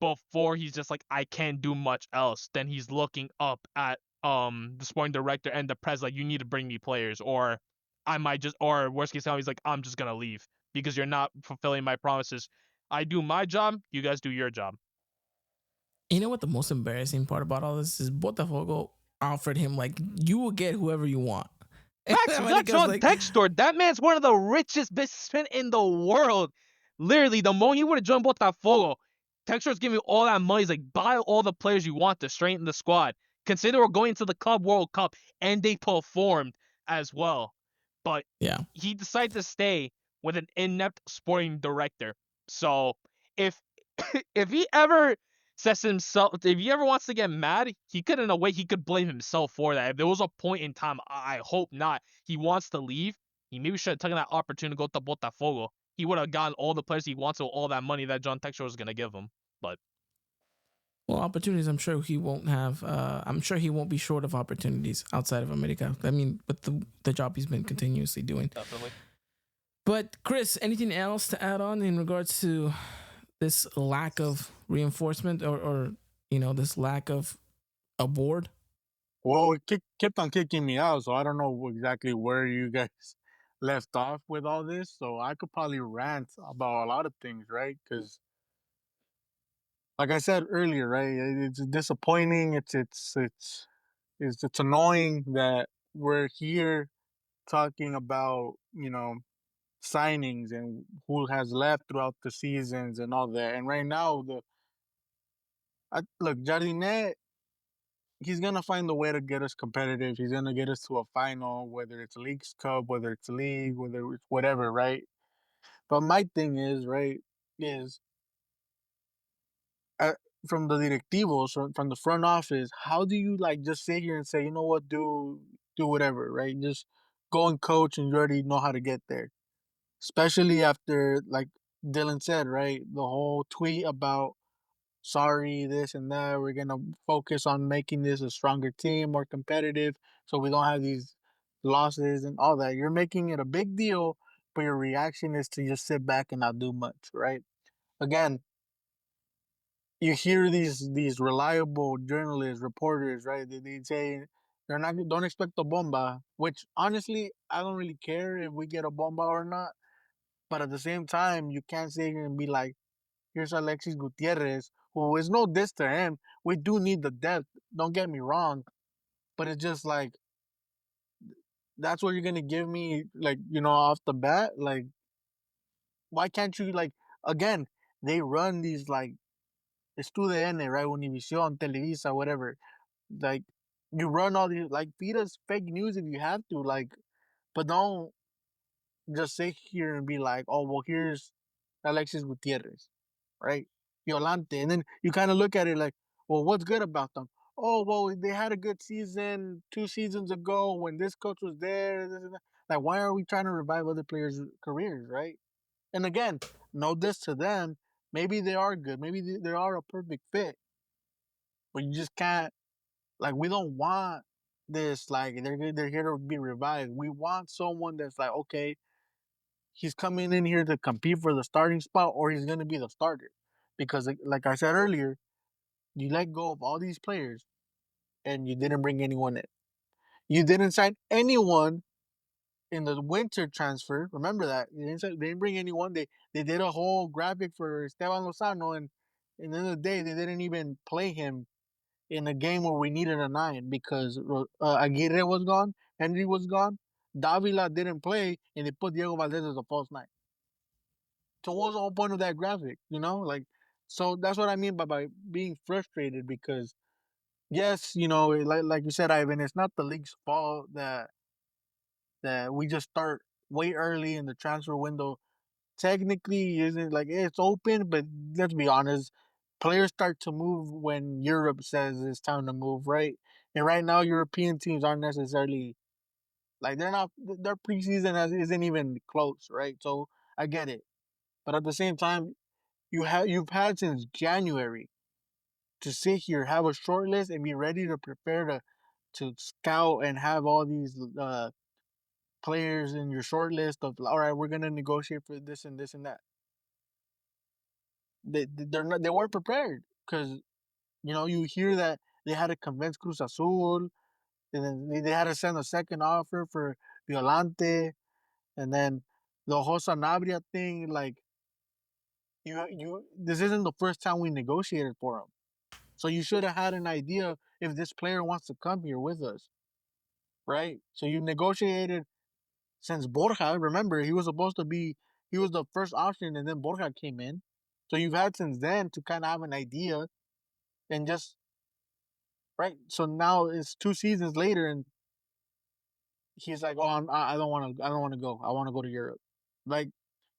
before he's just like, I can't do much else. Then he's looking up at the sporting director and the press like, you need to bring me players, or I might just, or worst case scenario, he's like, I'm just gonna leave because you're not fulfilling my promises. I do my job, you guys do your job. You know what the most embarrassing part about all this is? Botafogo offered him like, you will get whoever you want. Max, we got John Textor. That man's one of the richest businessmen in the world. Literally, the moment he would have joined Botafogo, Textor's giving all that money. He's like, buy all the players you want to strengthen the squad. Consider we're going to the Club World Cup, and they performed as well. But yeah, he decided to stay with an inept sporting director. So if if he ever says himself, if he ever wants to get mad, he could, in a way, he could blame himself for that. If there was a point in time, I hope not, he wants to leave, he maybe should have taken that opportunity to go to Botafogo. He would have gotten all the players he wants with all that money that John Textor was going to give him. But well, opportunities, I'm sure he won't have. I'm sure he won't be short of opportunities outside of America. I mean, with the job he's been continuously doing. Definitely. But Chris, anything else to add on in regards to this lack of reinforcement or this lack of a board? Well, it kept on kicking me out, so I don't know exactly where you guys left off with all this. So I could probably rant about a lot of things, right? Because, like I said earlier, right, it's disappointing. It's annoying that we're here talking about signings and who has left throughout the seasons and all that. And right now, look, Jardine, he's gonna find a way to get us competitive. He's gonna get us to a final, whether it's a Leagues Cup, whether it's a league, whether it's whatever, right? But my thing is, right, is uh, from the directivos, from the front office, how do you like just sit here and say, you know what, do whatever, right? Just go and coach, and you already know how to get there. Especially after, like Dylan said, right, the whole tweet about sorry, this and that. We're gonna focus on making this a stronger team, more competitive, so we don't have these losses and all that. You're making it a big deal, but your reaction is to just sit back and not do much, right? Again, you hear these reliable journalists, reporters, right? They say they're not don't expect a bomba, which honestly I don't really care if we get a bomba or not. But at the same time, you can't sit here and be like, here's Alexis Gutierrez, who is no diss to him. We do need the depth. Don't get me wrong, but it's just like that's what you're gonna give me, like off the bat. Like, why can't you like again? They run these like N, right? Univision, Televisa, whatever. Like, you run all these like feed us fake news if you have to, like, but don't just sit here and be like, oh well, here's Alexis Gutierrez, right? Violante. And then you kind of look at it like, well, what's good about them? Oh, well, they had a good season 2 seasons ago when this coach was there. This and that. Like, why are we trying to revive other players' careers, right? And again, no diss to them. Maybe they are good. Maybe they are a perfect fit. But you just can't Like we don't want this. Like they're here to be revived. We want someone that's like, okay, he's coming in here to compete for the starting spot, or he's gonna be the starter. Because like I said earlier, you let go of all these players, and you didn't bring anyone in. You didn't sign anyone in the winter transfer. Remember that they didn't bring anyone. They did a whole graphic for Esteban Lozano, and at the end of the day, they didn't even play him in a game where we needed a nine because Aguirre was gone, Henry was gone, Davila didn't play, and they put Diego Valdez as a false nine. So what was the whole point of that graphic? Like, so that's what I mean by being frustrated because yes, like you said, Ivan, it's not the league's fault that we just start way early in the transfer window. Technically, isn't like it's open, but let's be honest, players start to move when Europe says it's time to move, right? And right now, European teams aren't necessarily like they're not their preseason isn't even close, right? So I get it, but at the same time, you've had since January to sit here, have a short list, and be ready to prepare to scout and have all these players in your short list of all right, we're gonna negotiate for this and this and that. They weren't prepared because you hear that they had to convince Cruz Azul, and then they had to send a second offer for Violante, and then the whole Sanabria thing. Like this isn't the first time we negotiated for him, so you should have had an idea if this player wants to come here with us, right? So you negotiated since Borja. Remember, he was the first option, and then Borja came in. So you've had since then to kind of have an idea and just right. So now it's 2 seasons later, and he's like, "Oh, I don't want to. I don't want to go. I want to go to Europe." Like,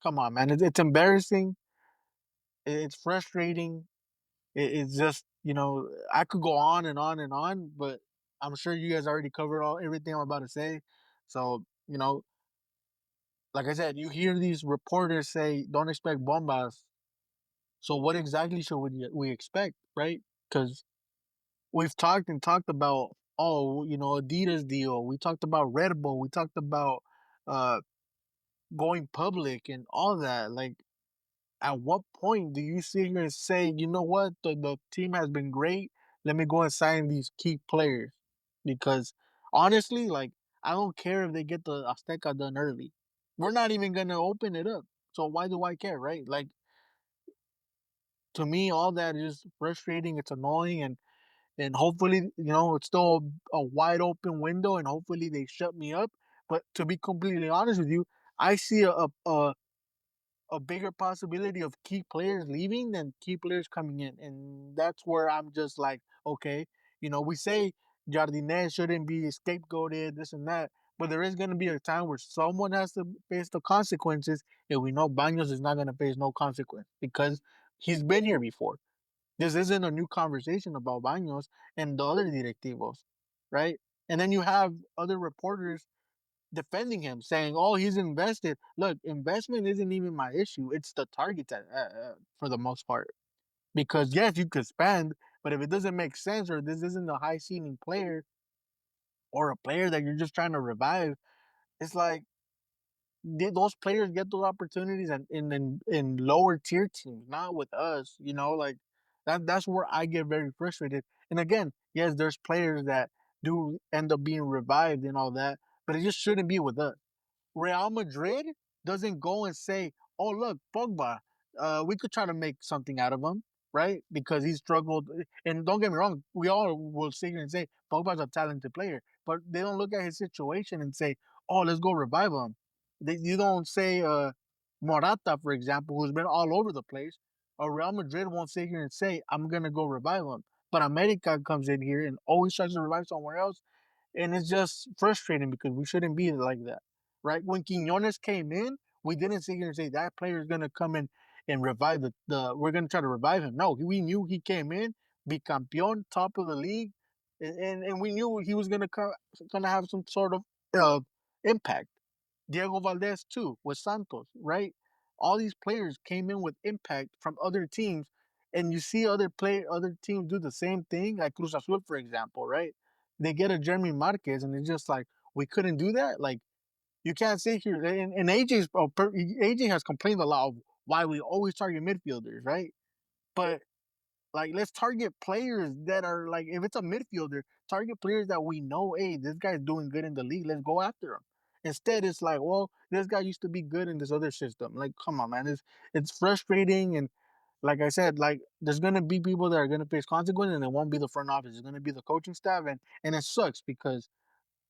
come on, man. It's embarrassing. It's frustrating. It's just I could go on and on and on, but I'm sure you guys already covered everything I'm about to say. So like I said, you hear these reporters say, "Don't expect bombas." So what exactly should we expect, right? Because we've talked and talked about Adidas deal. We talked about Red Bull. We talked about uh going public and all that. Like, at what point do you sit here and say, you know what, the team has been great. Let me go and sign these key players because honestly, like I don't care if they get the Azteca done early. We're not even gonna open it up. So why do I care, right? Like to me, all that is frustrating. It's annoying, and hopefully, it's still a wide open window, and hopefully they shut me up. But to be completely honest with you, I see a bigger possibility of key players leaving than key players coming in, and that's where I'm just like, okay, we say Jardine shouldn't be scapegoated, this and that, but there is going to be a time where someone has to face the consequences, and we know Baños is not going to face no consequence because he's been here before. This isn't a new conversation about Baños and the other directivos, right? And then you have other reporters defending him, saying, "Oh, he's invested." Look, investment isn't even my issue. It's the targets for the most part. Because yes, you could spend, but if it doesn't make sense or this isn't a high ceiling player or a player that you're just trying to revive, it's like those players get those opportunities and in lower tier teams, not with us. Like that's where I get very frustrated. And again, yes, there's players that do end up being revived and all that, but it just shouldn't be with us. Real Madrid doesn't go and say, "Oh, look, Pogba, we could try to make something out of him," right? Because he struggled. And don't get me wrong, we all will sit here and say Pogba's a talented player, but they don't look at his situation and say, "Oh, let's go revive him." You don't say Morata, for example, who's been all over the place. Or Real Madrid won't sit here and say, "I'm gonna go revive him." But America comes in here and always tries to revive somewhere else, and it's just frustrating because we shouldn't be like that, right? When Quinones came in, we didn't sit here and say that player is gonna come in and revive the. We're gonna try to revive him. No, we knew he came in, be campeón, top of the league, and we knew he was gonna have some sort of uh, impact. Diego Valdez too with Santos, right? All these players came in with impact from other teams, and you see other teams do the same thing, like Cruz Azul, for example, right? They get a Jeremy Marquez, and it's just like we couldn't do that. Like you can't say here, and AJ has complained a lot of why we always target midfielders, right? But like, let's target players that are like, if it's a midfielder, target players that we know, hey, this guy's doing good in the league. Let's go after him. Instead, it's like, well, this guy used to be good in this other system. Like, come on, man, it's frustrating. And like I said, like there's gonna be people that are gonna face consequences, and it won't be the front office. It's gonna be the coaching staff, and it sucks because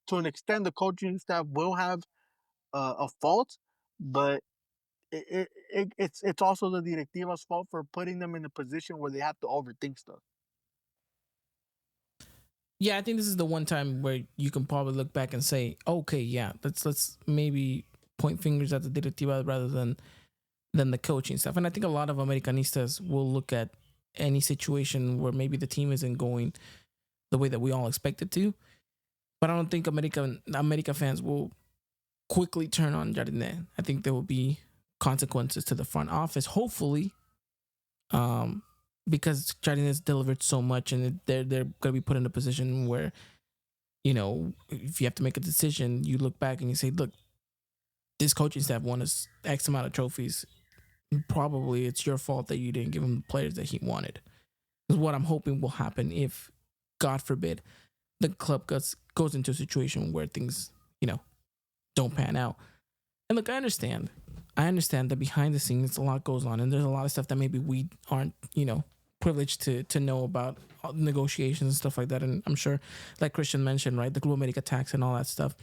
to an extent, the coaching staff will have a fault, but it's also the directiva's fault for putting them in a position where they have to overthink stuff. Yeah, I think this is the one time where you can probably look back and say, okay, yeah, let's maybe point fingers at the directiva rather than the coaching stuff. And I think a lot of Americanistas will look at any situation where maybe the team isn't going the way that we all expect it to. But I don't think America fans will quickly turn on Jardine. I think there will be consequences to the front office, hopefully, because Jardine has delivered so much, and they're going to be put in a position where, you know, if you have to make a decision, you look back and you say, look, this coaching staff won us X amount of trophies. Probably it's your fault that you didn't give him the players that he wanted. Is what I'm hoping will happen if, God forbid, the club goes into a situation where things, you know, don't pan out. And look, I understand that behind the scenes a lot goes on, and there's a lot of stuff that maybe we aren't, you know, privileged to know about, negotiations and stuff like that. And I'm sure, like Christian mentioned, right, the Club América tax and all that stuff.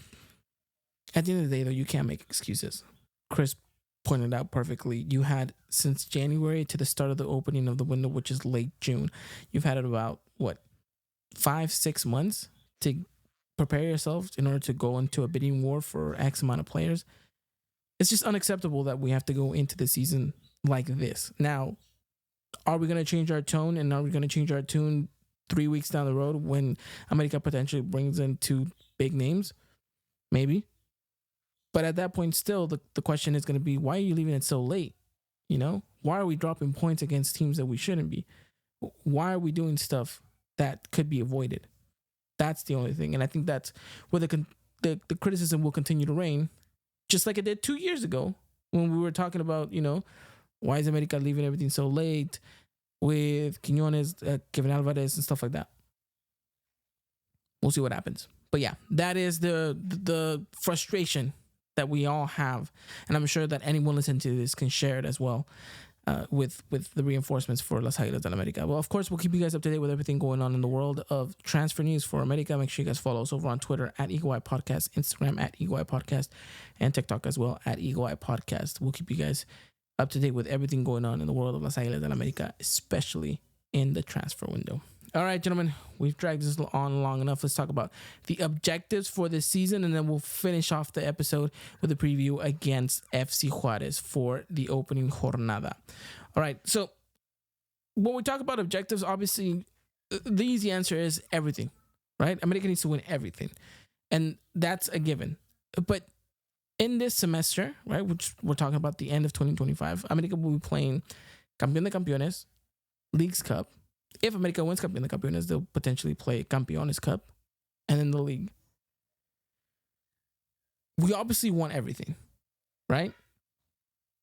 At the end of the day, though, you can't make excuses. Chris pointed out perfectly. You had, since January to the start of the opening of the window, which is late June, you've had about, 5-6 months to prepare yourselves in order to go into a bidding war for X amount of players. It's just unacceptable that we have to go into the season like this. Now, are we going to change our tone, and are we going to change our tune 3 weeks down the road when America potentially brings in 2 big names? Maybe. But at that point, still, the question is going to be, why are you leaving it so late? You know, why are we dropping points against teams that we shouldn't be? Why are we doing stuff that could be avoided? That's the only thing. And I think that's where the criticism will continue to reign, just like it did 2 years ago when we were talking about, you know, why is America leaving everything so late with Quiñones, Kevin Alvarez, and stuff like that. We'll see what happens. But yeah, that is the frustration that we all have. And I'm sure that anyone listening to this can share it as well. With the reinforcements for Las Águilas del América. Well, of course, we'll keep you guys up to date with everything going on in the world of transfer news for America. Make sure you guys follow us over on Twitter at Eagle Eye Podcast, Instagram at Eagle Eye Podcast, and TikTok as well at Eagle Eye Podcast. We'll keep you guys up to date with everything going on in the world of Las Águilas del América, especially in the transfer window. All right, gentlemen, we've dragged this on long enough. Let's talk about the objectives for this season, and then we'll finish off the episode with a preview against FC Juarez for the opening jornada. All right, so when we talk about objectives, obviously, the easy answer is everything, right? America needs to win everything, and that's a given. But in this semester, right, which we're talking about the end of 2025, America will be playing Campeón de Campeones, Leagues Cup. If America wins Campeón de Campeones, they'll potentially play Campeones Cup and then the league. We obviously want everything, right?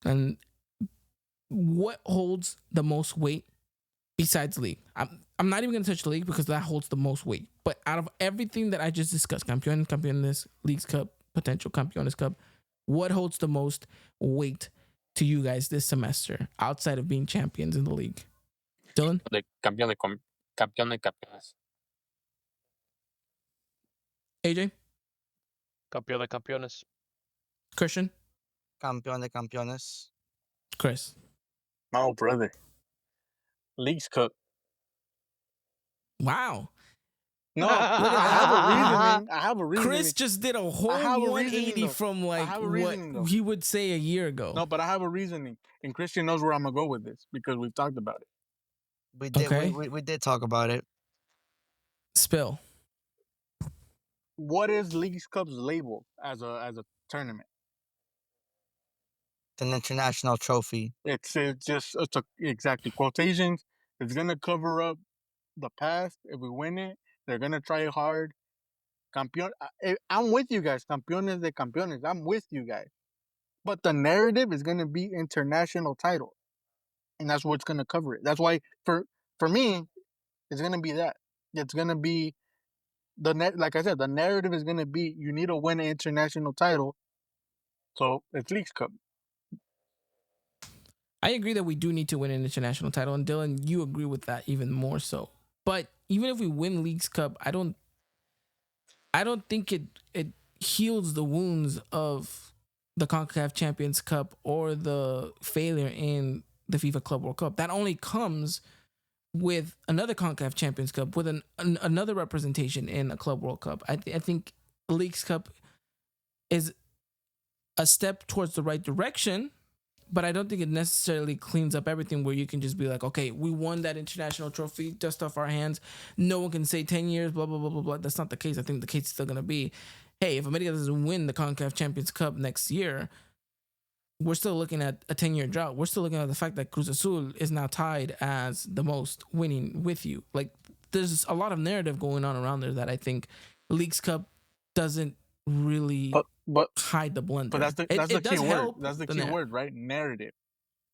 And what holds the most weight besides league? I'm not even going to touch the league because that holds the most weight. But out of everything that I just discussed, Campeones, Leagues Cup, potential Campeones Cup, what holds the most weight to you guys this semester outside of being champions in the league? Dylan? Campeón de campeones. AJ? Campeón de campeones. Christian? Campeón de campeones. Chris? My old brother. Leagues Cup. Wow. No, I have a reasoning. Chris just did a whole I have a 180 reasoning, from like have a what reasoning, though. he would say a year ago. No, but I have a reasoning, and Christian knows where I'm gonna go with this because we've talked about it. We did. Okay. We did talk about it. Spill. What is Leagues Cup's label as a tournament? It's an international trophy. It's exactly quotations. It's gonna cover up the past. If we win it, they're gonna try hard. Campeón, I'm with you guys. Campeones de campeones. I'm with you guys. But the narrative is gonna be international title, and that's what's gonna cover it. That's why for me, it's gonna be that. It's gonna be like I said, the narrative is gonna be you need to win an international title. So it's Leagues Cup. I agree that we do need to win an international title, and Dylan, you agree with that even more so. But even if we win Leagues Cup, I don't think it heals the wounds of the CONCACAF Champions Cup or the failure in the FIFA Club World Cup. That only comes with another CONCACAF Champions Cup, with another representation in a Club World Cup. I think the Leagues Cup is a step towards the right direction, but I don't think it necessarily cleans up everything where you can just be like, okay, we won that international trophy, dust off our hands. No one can say 10 years, blah, blah, blah, blah, blah. That's not the case. I think the case is still going to be, hey, if America doesn't win the CONCACAF Champions Cup next year, we're still looking at a 10-year drought. We're still looking at the fact that Cruz Azul is now tied as the most winning with you. Like, there's a lot of narrative going on around there that I think Leagues Cup doesn't really but hide the blender. But that's the key word. That's the key word, right? Narrative.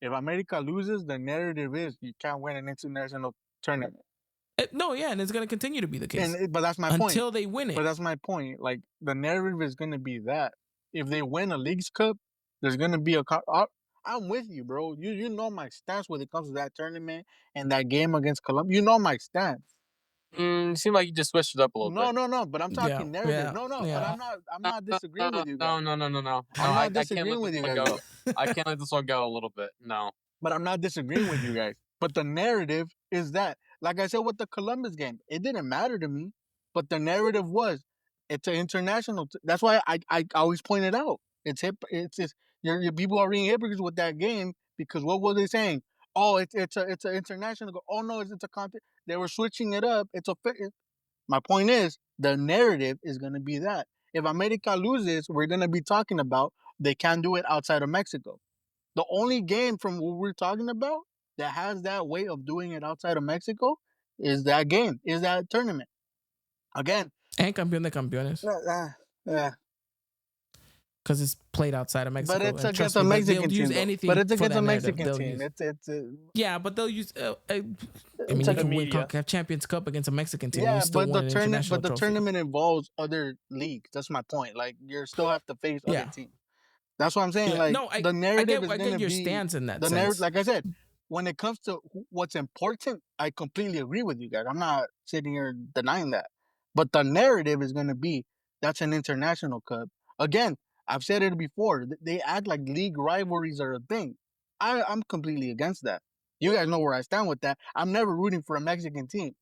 If America loses, the narrative is you can't win an international tournament. And it's going to continue to be the case. But that's my point. Until they win it. But that's my point. Like, the narrative is going to be that. If they win a Leagues Cup, there's going to be I'm with you, bro. You know my stance when it comes to that tournament and that game against Colombia. You know my stance. It seemed like you just switched it up a little bit. No. But I'm talking narrative. Yeah. But I'm not disagreeing with you guys. No. I'm not disagreeing with you guys. I can't let this one go a little bit. No. But I'm not disagreeing with you guys. But the narrative is that, like I said with the Columbus game, it didn't matter to me. But the narrative was, it's an international. That's why I always point it out. It's your people are being hypocrites with that game because what were they saying? Oh, it's an international. Oh no, it's a content. They were switching it up. My point is the narrative is going to be that if America loses, we're going to be talking about they can't do it outside of Mexico. The only game from what we're talking about that has that way of doing it outside of Mexico is that game, is that tournament. Again. And Campeón de Campeones. Yeah. Because it's played outside of Mexico. But it's against a Mexican team. But it's against a Mexican team. Yeah, but they'll use. I mean, you can win CONCACAF Champions Cup against a Mexican team. Yeah, but the tournament involves other leagues. That's my point. Like, you still have to face other teams. That's what I'm saying. Yeah. Like, no, the narrative is going to be... I get your stance in that sense. Like I said, when it comes to what's important, I completely agree with you guys. I'm not sitting here denying that. But the narrative is going to be, that's an international cup. Again, I've said it before. They act like league rivalries are a thing. I'm completely against that. You guys know where I stand with that. I'm never rooting for a Mexican team,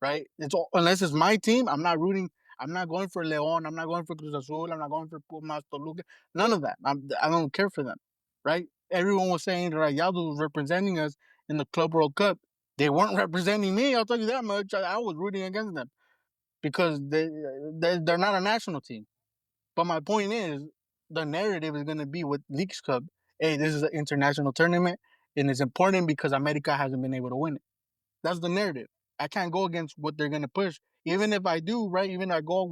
right? Unless it's my team, I'm not rooting. I'm not going for León. I'm not going for Cruz Azul. I'm not going for Pumas, Toluca. None of that. I don't care for them, right? Everyone was saying Rayados was representing us in the Club World Cup. They weren't representing me. I'll tell you that much. I was rooting against them because they're not a national team. But my point is, the narrative is going to be with Leagues Cup. Hey, this is an international tournament, and it's important because America hasn't been able to win it. That's the narrative. I can't go against what they're going to push. Even if I do, right, even if I go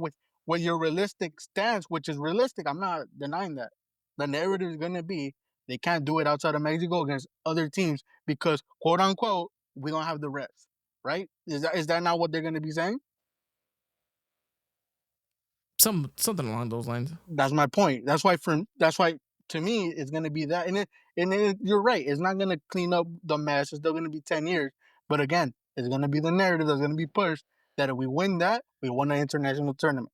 with your realistic stance, which is realistic, I'm not denying that. The narrative is going to be they can't do it outside of Mexico against other teams because, quote unquote, we don't have the reps, right? Is that not what they're going to be saying? Something along those lines. That's my point. That's why to me it's gonna be that, and you're right. It's not gonna clean up the mess. It's still gonna be 10 years. But again, it's gonna be the narrative that's gonna be pushed that if we win that, we won an international tournament.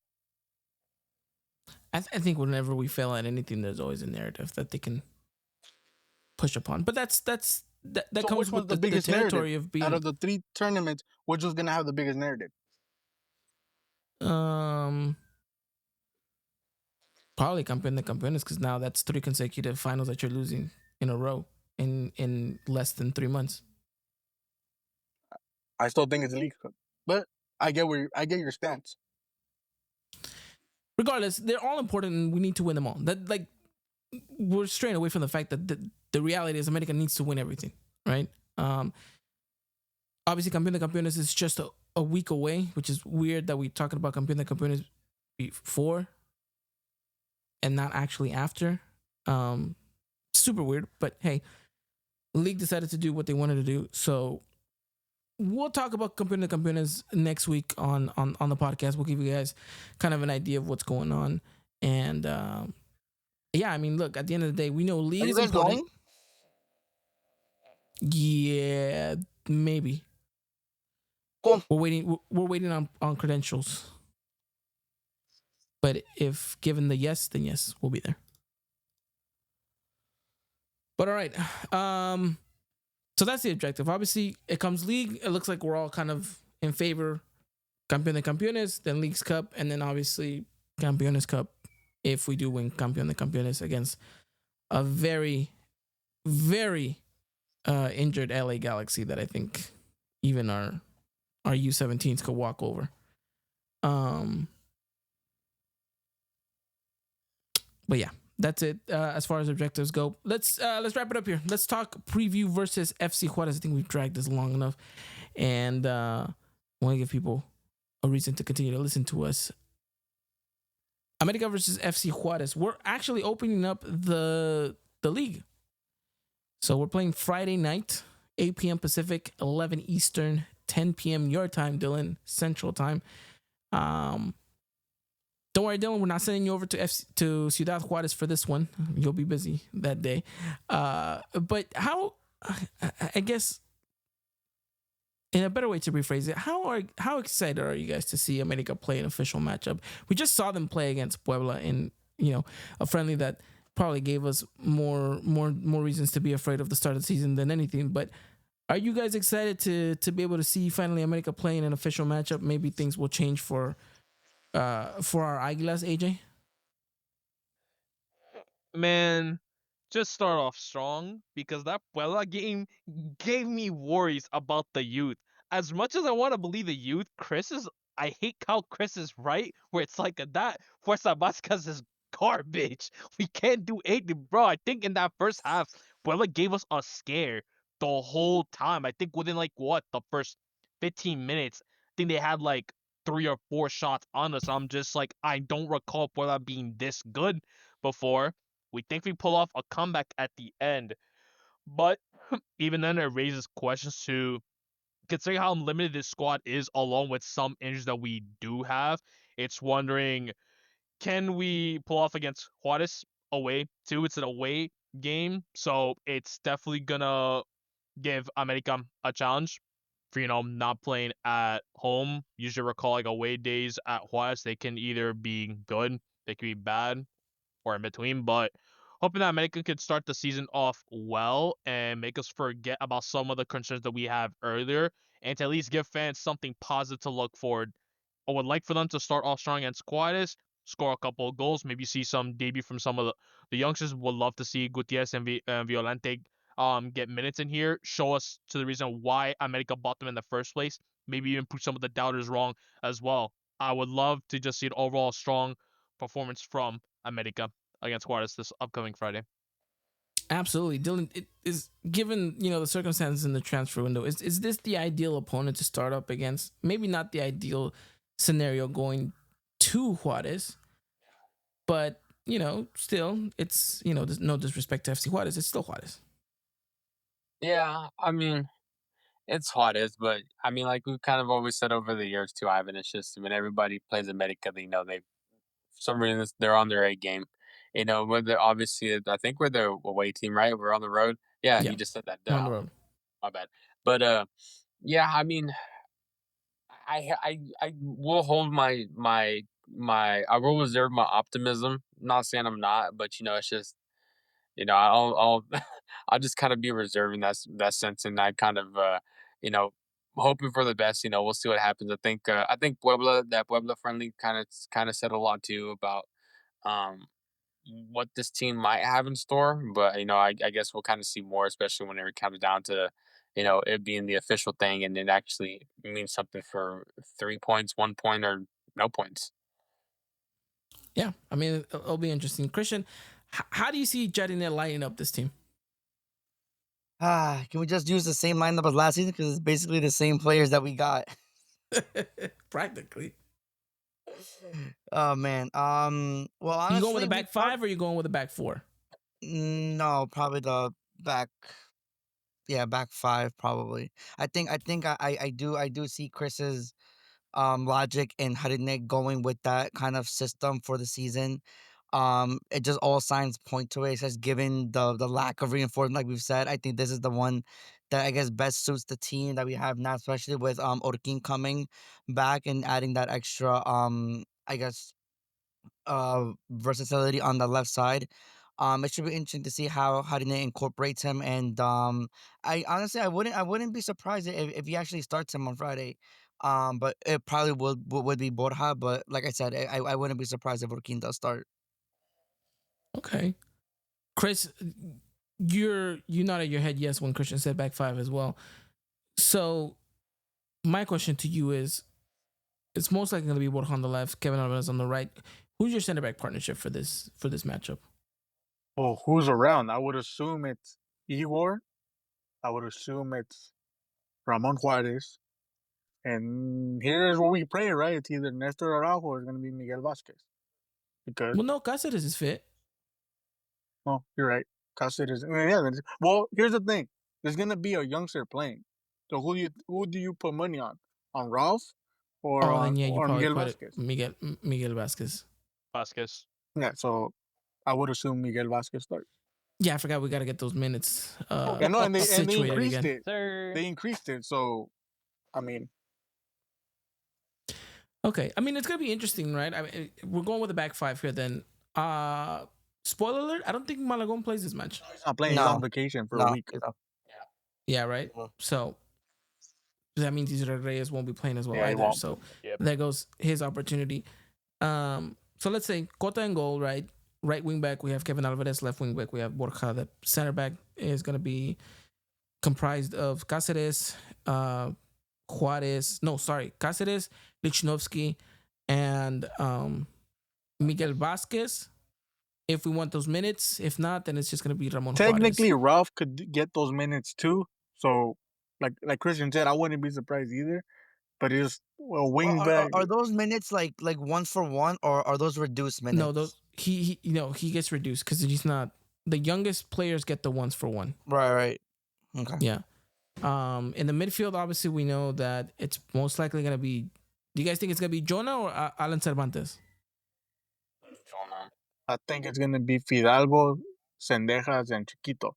I think whenever we fail at anything, there's always a narrative that they can push upon. But that comes with the biggest territory of being out of the 3 tournaments. Which was gonna have the biggest narrative? Probably Campeón de Campeones, because now that's 3 consecutive finals that you're losing in a row in less than 3 months. I still think it's a League Cup, but I get your stance. Regardless, they're all important, and we need to win them all. That, like, we're straying away from the fact that the reality is America needs to win everything, right? Obviously, Campeón de Campeones is just a week away, which is weird that we're talking about Campeón de Campeones before and not actually after. Super weird, but hey, league decided to do what they wanted to do, so we'll talk about Campeón de Campeones next week on the podcast. We'll give you guys kind of an idea of what's going on, and yeah, I mean, look, at the end of the day, we know Are league you is guys important. going? Yeah, maybe. Cool. We're waiting on credentials. But if given the yes, then yes, we'll be there. But all right. So that's the objective. Obviously, it comes league. It looks like we're all kind of in favor. Campeón de Campeones, then Leagues Cup, and then obviously Campeones Cup if we do win Campeón de Campeones against a very, very injured LA Galaxy that I think even our U17s could walk over. But yeah, that's it as far as objectives go. Let's wrap it up here. Let's talk preview versus FC Juarez. I think we've dragged this long enough, and I want to give people a reason to continue to listen to us. America versus FC Juarez. We're actually opening up the league, so we're playing Friday night, 8 p.m. Pacific, 11 Eastern, 10 p.m. your time, Dylan, Central Time. Don't worry, Dylan. We're not sending you over to Ciudad Juarez for this one. You'll be busy that day. But how? I guess in a better way to rephrase it, how excited are you guys to see America play an official matchup? We just saw them play against Puebla in a friendly that probably gave us more reasons to be afraid of the start of the season than anything. But are you guys excited to be able to see finally America playing an official matchup? Maybe things will change for our Águilas, AJ? Man, just start off strong because that Puebla game gave me worries about the youth. As much as I want to believe the youth, I hate how Chris is right, where it's like that Fuerza Vasquez is garbage. We can't do anything, bro. I think in that first half, Puebla gave us a scare the whole time. I think within the first 15 minutes, I think they had like 3 or 4 shots on us. I'm just like, I don't recall Puebla being this good before. We think we pull off a comeback at the end, but even then, it raises questions to considering how limited this squad is, along with some injuries that we do have. It's wondering, can we pull off against Juarez away too? It's an away game, so it's definitely gonna give America a challenge for not playing at home. Usually recall like away days at Juarez, they can either be good, they can be bad, or in between, but hoping that America could start the season off well and make us forget about some of the concerns that we have earlier and to at least give fans something positive to look forward. I would like for them to start off strong against Juarez, score a couple of goals, maybe see some debut from some of the youngsters. Would love to see Gutierrez and Violante get minutes in here, show us to the reason why America bought them in the first place, maybe even prove some of the doubters wrong as well. I would love to just see an overall strong performance from America against Juarez this upcoming Friday. Absolutely, Dylan. It is given the circumstances in the transfer window. Is this the ideal opponent to start up against? Maybe not the ideal scenario going to Juarez, but still, it's there's no disrespect to FC Juarez. It's still Juarez. Yeah, I mean, it's Juarez, but I mean, like we've kind of always said over the years too, Ivan. It's just when everybody plays America, they for some reason they're on their A game. Whether obviously I think we're the away team, right? We're on the road. Yeah, Yeah, you just said that. we're on the road. My bad. But yeah, I mean, I will hold I will reserve my optimism. Not saying I'm not, but it's just I'll I'll just kind of be reserving that sense, and I kind of you know hoping for the best. We'll see what happens. I think Puebla friendly kind of said a lot too about um what this team might have in store. But I guess we'll kind of see more, especially when it comes down to it being the official thing and it actually means something for 3 points, 1 point, or no points. Yeah, I mean it'll be interesting. Christian, how do you see Jardine lighting up this team? Can we just use the same lineup as last season? Because it's basically the same players that we got. Practically. Oh man. Well, You going with honestly, a we back five or you going with a back four? no, probably the back. Yeah, back five probably. I think I do see Chris's logic and Harineg going with that kind of system for the season. It just all signs point to it. It's just given the lack of reinforcement, like we've said, I think this is the one that I guess best suits the team that we have now, especially with Orkin coming back and adding that extra I guess versatility on the left side. It should be interesting to see how Harine incorporates him, and I honestly I wouldn't be surprised if he actually starts him on Friday. But it probably would be Borja. But like I said, I wouldn't be surprised if Orkin does start. Okay. Chris, you nodded your head yes when Christian said back five as well. So my question to you is, it's most likely going to be Borja on the left, Kevin Alvarez on the right. Who's your center back partnership for this matchup? Well, who's around? I would assume it's Igor. I would assume it's Ramon Juarez. And here's what we pray, right? It's either Nestor Araujo or it's going to be Miguel Vasquez. Because, Well, no, Cáceres is fit. well, you're right. Cáceres. Yeah, well, here's the thing. There's going to be a youngster playing. So who do you put money on? On Ralph or Oh, then yeah, you probably Miguel put it Vasquez? Miguel Vasquez. Vasquez. Yeah, so I would assume Miguel Vasquez starts. Yeah, I forgot we got to get those minutes Yeah, no, and they situated increased again. it. Sir. They increased it. So, I mean, Okay, I mean it's gonna be interesting, right? I mean, we're going with the back five here. Then, spoiler alert: I don't think Malagon plays this match. he's not playing. He's No, on vacation for a no, week. Yeah, right. Mhm. So that means Israel Reyes won't be playing as well Yeah, he either. won't. So Yep. there goes his opportunity. So let's say Cota and goal, right? Right wing back, we have Kevin Alvarez. Left wing back, we have Borja. The center back is going to be comprised of Cáceres, Juarez. No, sorry, Cáceres, Lichnowsky, and Miguel Vasquez. If we want those minutes, if not, then it's just going to be Ramon Technically, Juarez. Ralph could get those minutes too. So, like Christian said, I wouldn't be surprised either. But it's a wing back. Are those minutes like 1-for-1, or are those reduced minutes? No, those he he gets reduced because he's not the youngest players get the ones for one. Right. Okay. Yeah. In the midfield, obviously, we know that it's most likely going to be. Do you guys think it's going to be Jonah or Alan Cervantes? Jonah. I think it's gonna be Fidalgo, Sendejas, and Chiquito.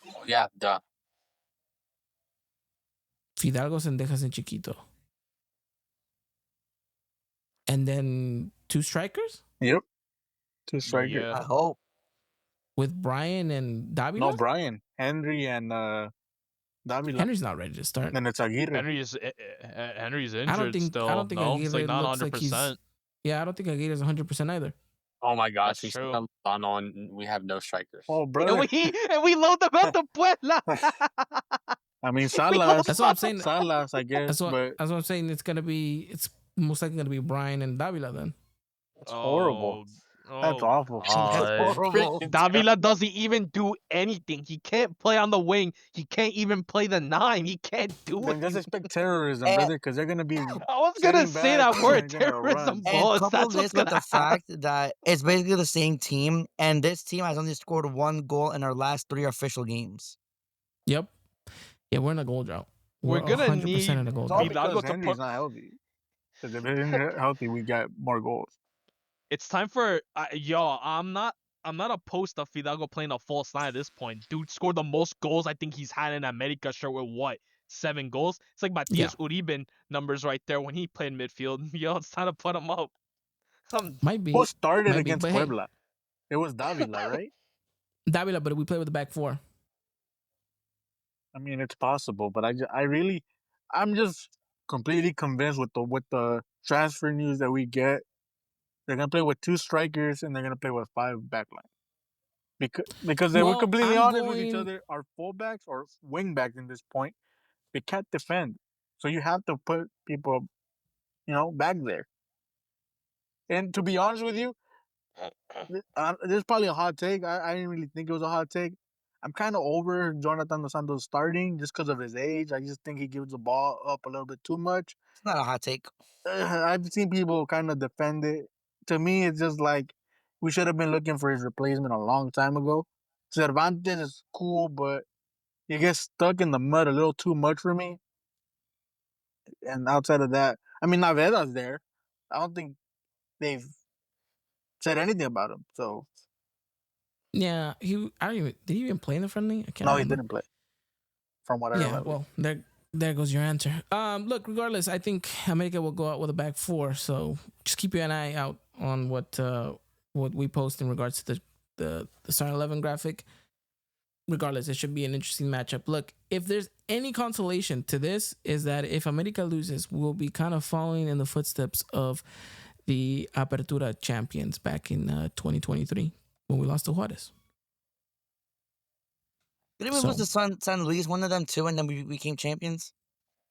Oh, yeah, duh. Fidalgo, Sendejas, and Chiquito. And then two strikers Yep, two strikers. Yeah. I hope. with Brian and Davila? No, Brian, Henry, and Davila. Henry's not ready to start. Then it's Aguirre. Henry's injured still. I don't think no, Aguirre it's like not looks like 100%. he's. Yeah, I don't think Aguirre is 100% either. Oh my gosh, That's we true. still have Lozano and we have no strikers. Oh, And brother. we load them out the Puebla. I mean, We Salas. That's what I'm saying. Salas, I guess. That's what but I'm saying. It's most likely gonna be Brian and Davila then. it's horrible. Oh, That's awful. That's horrible. Davila doesn't even do anything. He can't play on the wing. He can't even play the 9. He can't do Then it. just expect terrorism, And- brother, because they're gonna be. I was gonna sitting say back that word, and they're gonna terrorism run. And bullets. couple That's what's this with gonna the happen. fact that it's basically the same team, and this team has only scored 1 goal in our last 3 official games. Yep. Yeah, we're in a goal drought. We're gonna 100% need in a goal It's all drought. Fidalgo because to Henry's put- not healthy. Because if Henry's healthy, we got more goals. It's time for I'm not opposed to Fidalgo playing a false 9 at this point. Dude scored the most goals I think he's had in America shirt with what? 7 goals? It's like Matias Uribe numbers right there when he played midfield. Yo, it's time to put him up. Might be Who started Might be, against but hey. Puebla? It was Davila, right? Davila, but we play with the back four. I mean, it's possible, but I'm just completely convinced with the transfer news that we get. They're gonna play with 2 strikers and they're gonna play with 5 backline. Because they were Well, completely I'm honest with each going- other. Our fullbacks or wing backs in this point, they can't defend. So you have to put people, back there. And to be honest with you, this is probably a hot take. I didn't really think it was a hot take. I'm kind of over Jonathan Dos Santos starting just because of his age. I just think he gives the ball up a little bit too much. It's not a hot take. I've seen people kind of defend it. To me, it's just like we should have been looking for his replacement a long time ago. Cervantes is cool, but he gets stuck in the mud a little too much for me. And outside of that, I mean, Naveda's there. I don't think they've said anything about him. So Yeah, I don't even. Did he even play in the friendly? I can't no, he remember. didn't play. From what I Yeah, remember. well, there goes your answer. Look, regardless, I think America will go out with a back four. So just keep an eye out on what we post in regards to the starting 11 graphic. Regardless, it should be an interesting matchup. Look, if there's any consolation to this, is that if America loses, we'll be kind of following in the footsteps of the Apertura champions back in 2023 when we lost to Juarez. Didn't we lose to San Luis, one of them too, and then we became champions?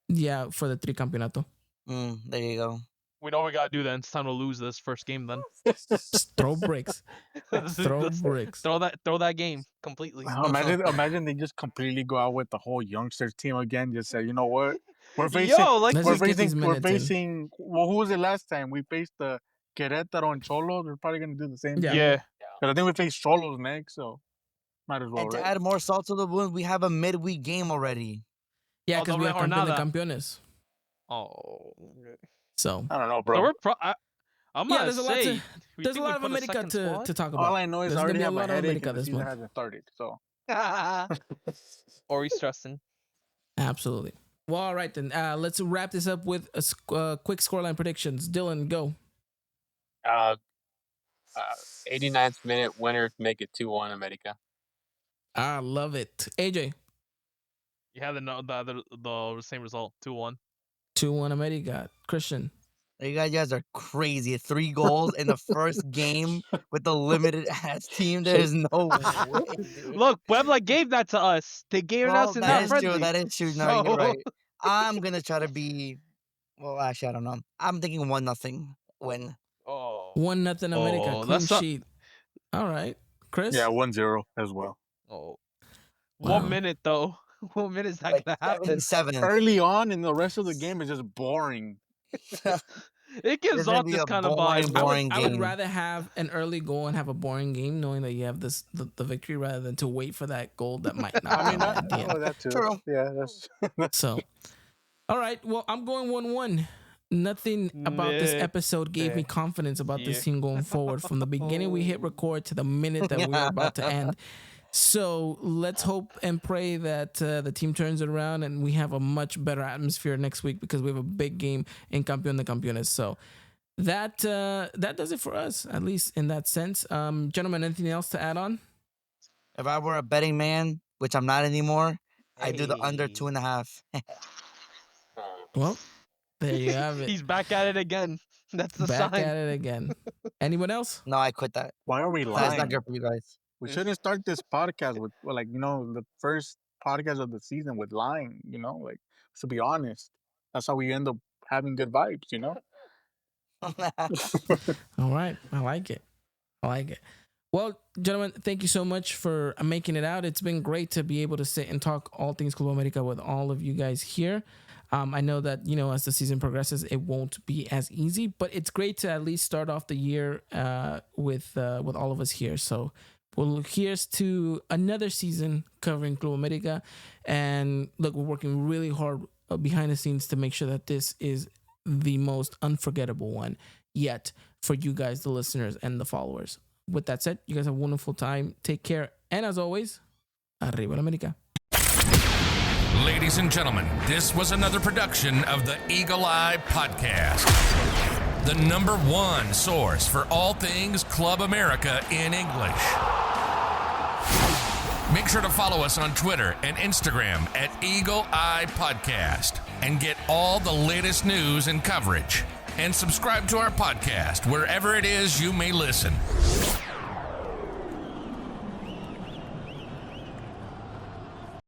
Yeah, for the tricampeonato. There you go. We know what we gotta do then. It's time to lose this first game then. Just throw bricks. Throw bricks. Throw that game completely. Imagine they just completely go out with the whole youngsters team again. Just say, you know what? We're facing. We're facing. Well, who was it last time? We faced the Querétaro and Cholos. We're probably gonna do the same. Yeah. But I think we face Cholos next, so might as well. And to add more salt to the wound, we have a midweek game already. Yeah, because we have Campeón de Campeones. Oh. So I don't know, bro. So I'm gonna say there's a lot of America to talk about. All I know is I already have a headache and the season hasn't started. So. Or he's stressing. Absolutely. Well, all right then. Let's wrap this up with a quick scoreline predictions. Dylan, go. 89th minute winner, make it 2-1 America. I love it. AJ. You have the same result, 2-1. 2-1 America. Christian. You guys are crazy. 3 goals in the first game with the limited ass team. There's no way. Look, Puebla gave that to us. They gave it us in that friendly. True. That is true. No, you're right. I'm gonna try to be. Well, actually, I don't know. I'm thinking 1-0 win. Oh. 1-0 America. Clean sheet. All right, Chris. Yeah, 1-0 as well. Oh. Wow. 1 minute though. 1 minute is not gonna happen. 7. Early on, and the rest of the game is just boring. It gives off this kind of vibe. I would rather have an early goal and have a boring game, knowing that you have the victory, rather than to wait for that goal that might not. I mean, that too. True. Yeah, that's so. All right. Well, I'm going 1-1. Nothing about this episode gave me confidence about this team going forward. From the beginning we hit record to the minute that we're about to end. So let's hope and pray that the team turns it around and we have a much better atmosphere next week, because we have a big game in Campeón de Campeones. So that does it for us, at least in that sense. Gentlemen, anything else to add on? If I were a betting man, which I'm not anymore, I'd do the under 2.5. Well, there you have it. He's back at it again. That's the sign. Back at it again. Anyone else? No, I quit that. Why are we lying? That's not good for you guys. We shouldn't start this podcast with, like, the first podcast of the season with lying, like, to be honest. That's how we end up having good vibes, All right. I like it. Well, gentlemen, thank you so much for making it out. It's been great to be able to sit and talk all things Club América with all of you guys here. I know that, as the season progresses, it won't be as easy, but it's great to at least start off the year with all of us here. So, well, here's to another season covering Club América. And look, we're working really hard behind the scenes to make sure that this is the most unforgettable one yet for you guys, the listeners and the followers. With that said, you guys have a wonderful time. Take care. And as always, Arriba la América. Ladies and gentlemen, this was another production of the Eagle Eye Podcast, the #1 source for all things Club America in English. Make sure to follow us on Twitter and Instagram at Eagle Eye Podcast and get all the latest news and coverage. And subscribe to our podcast wherever it is you may listen.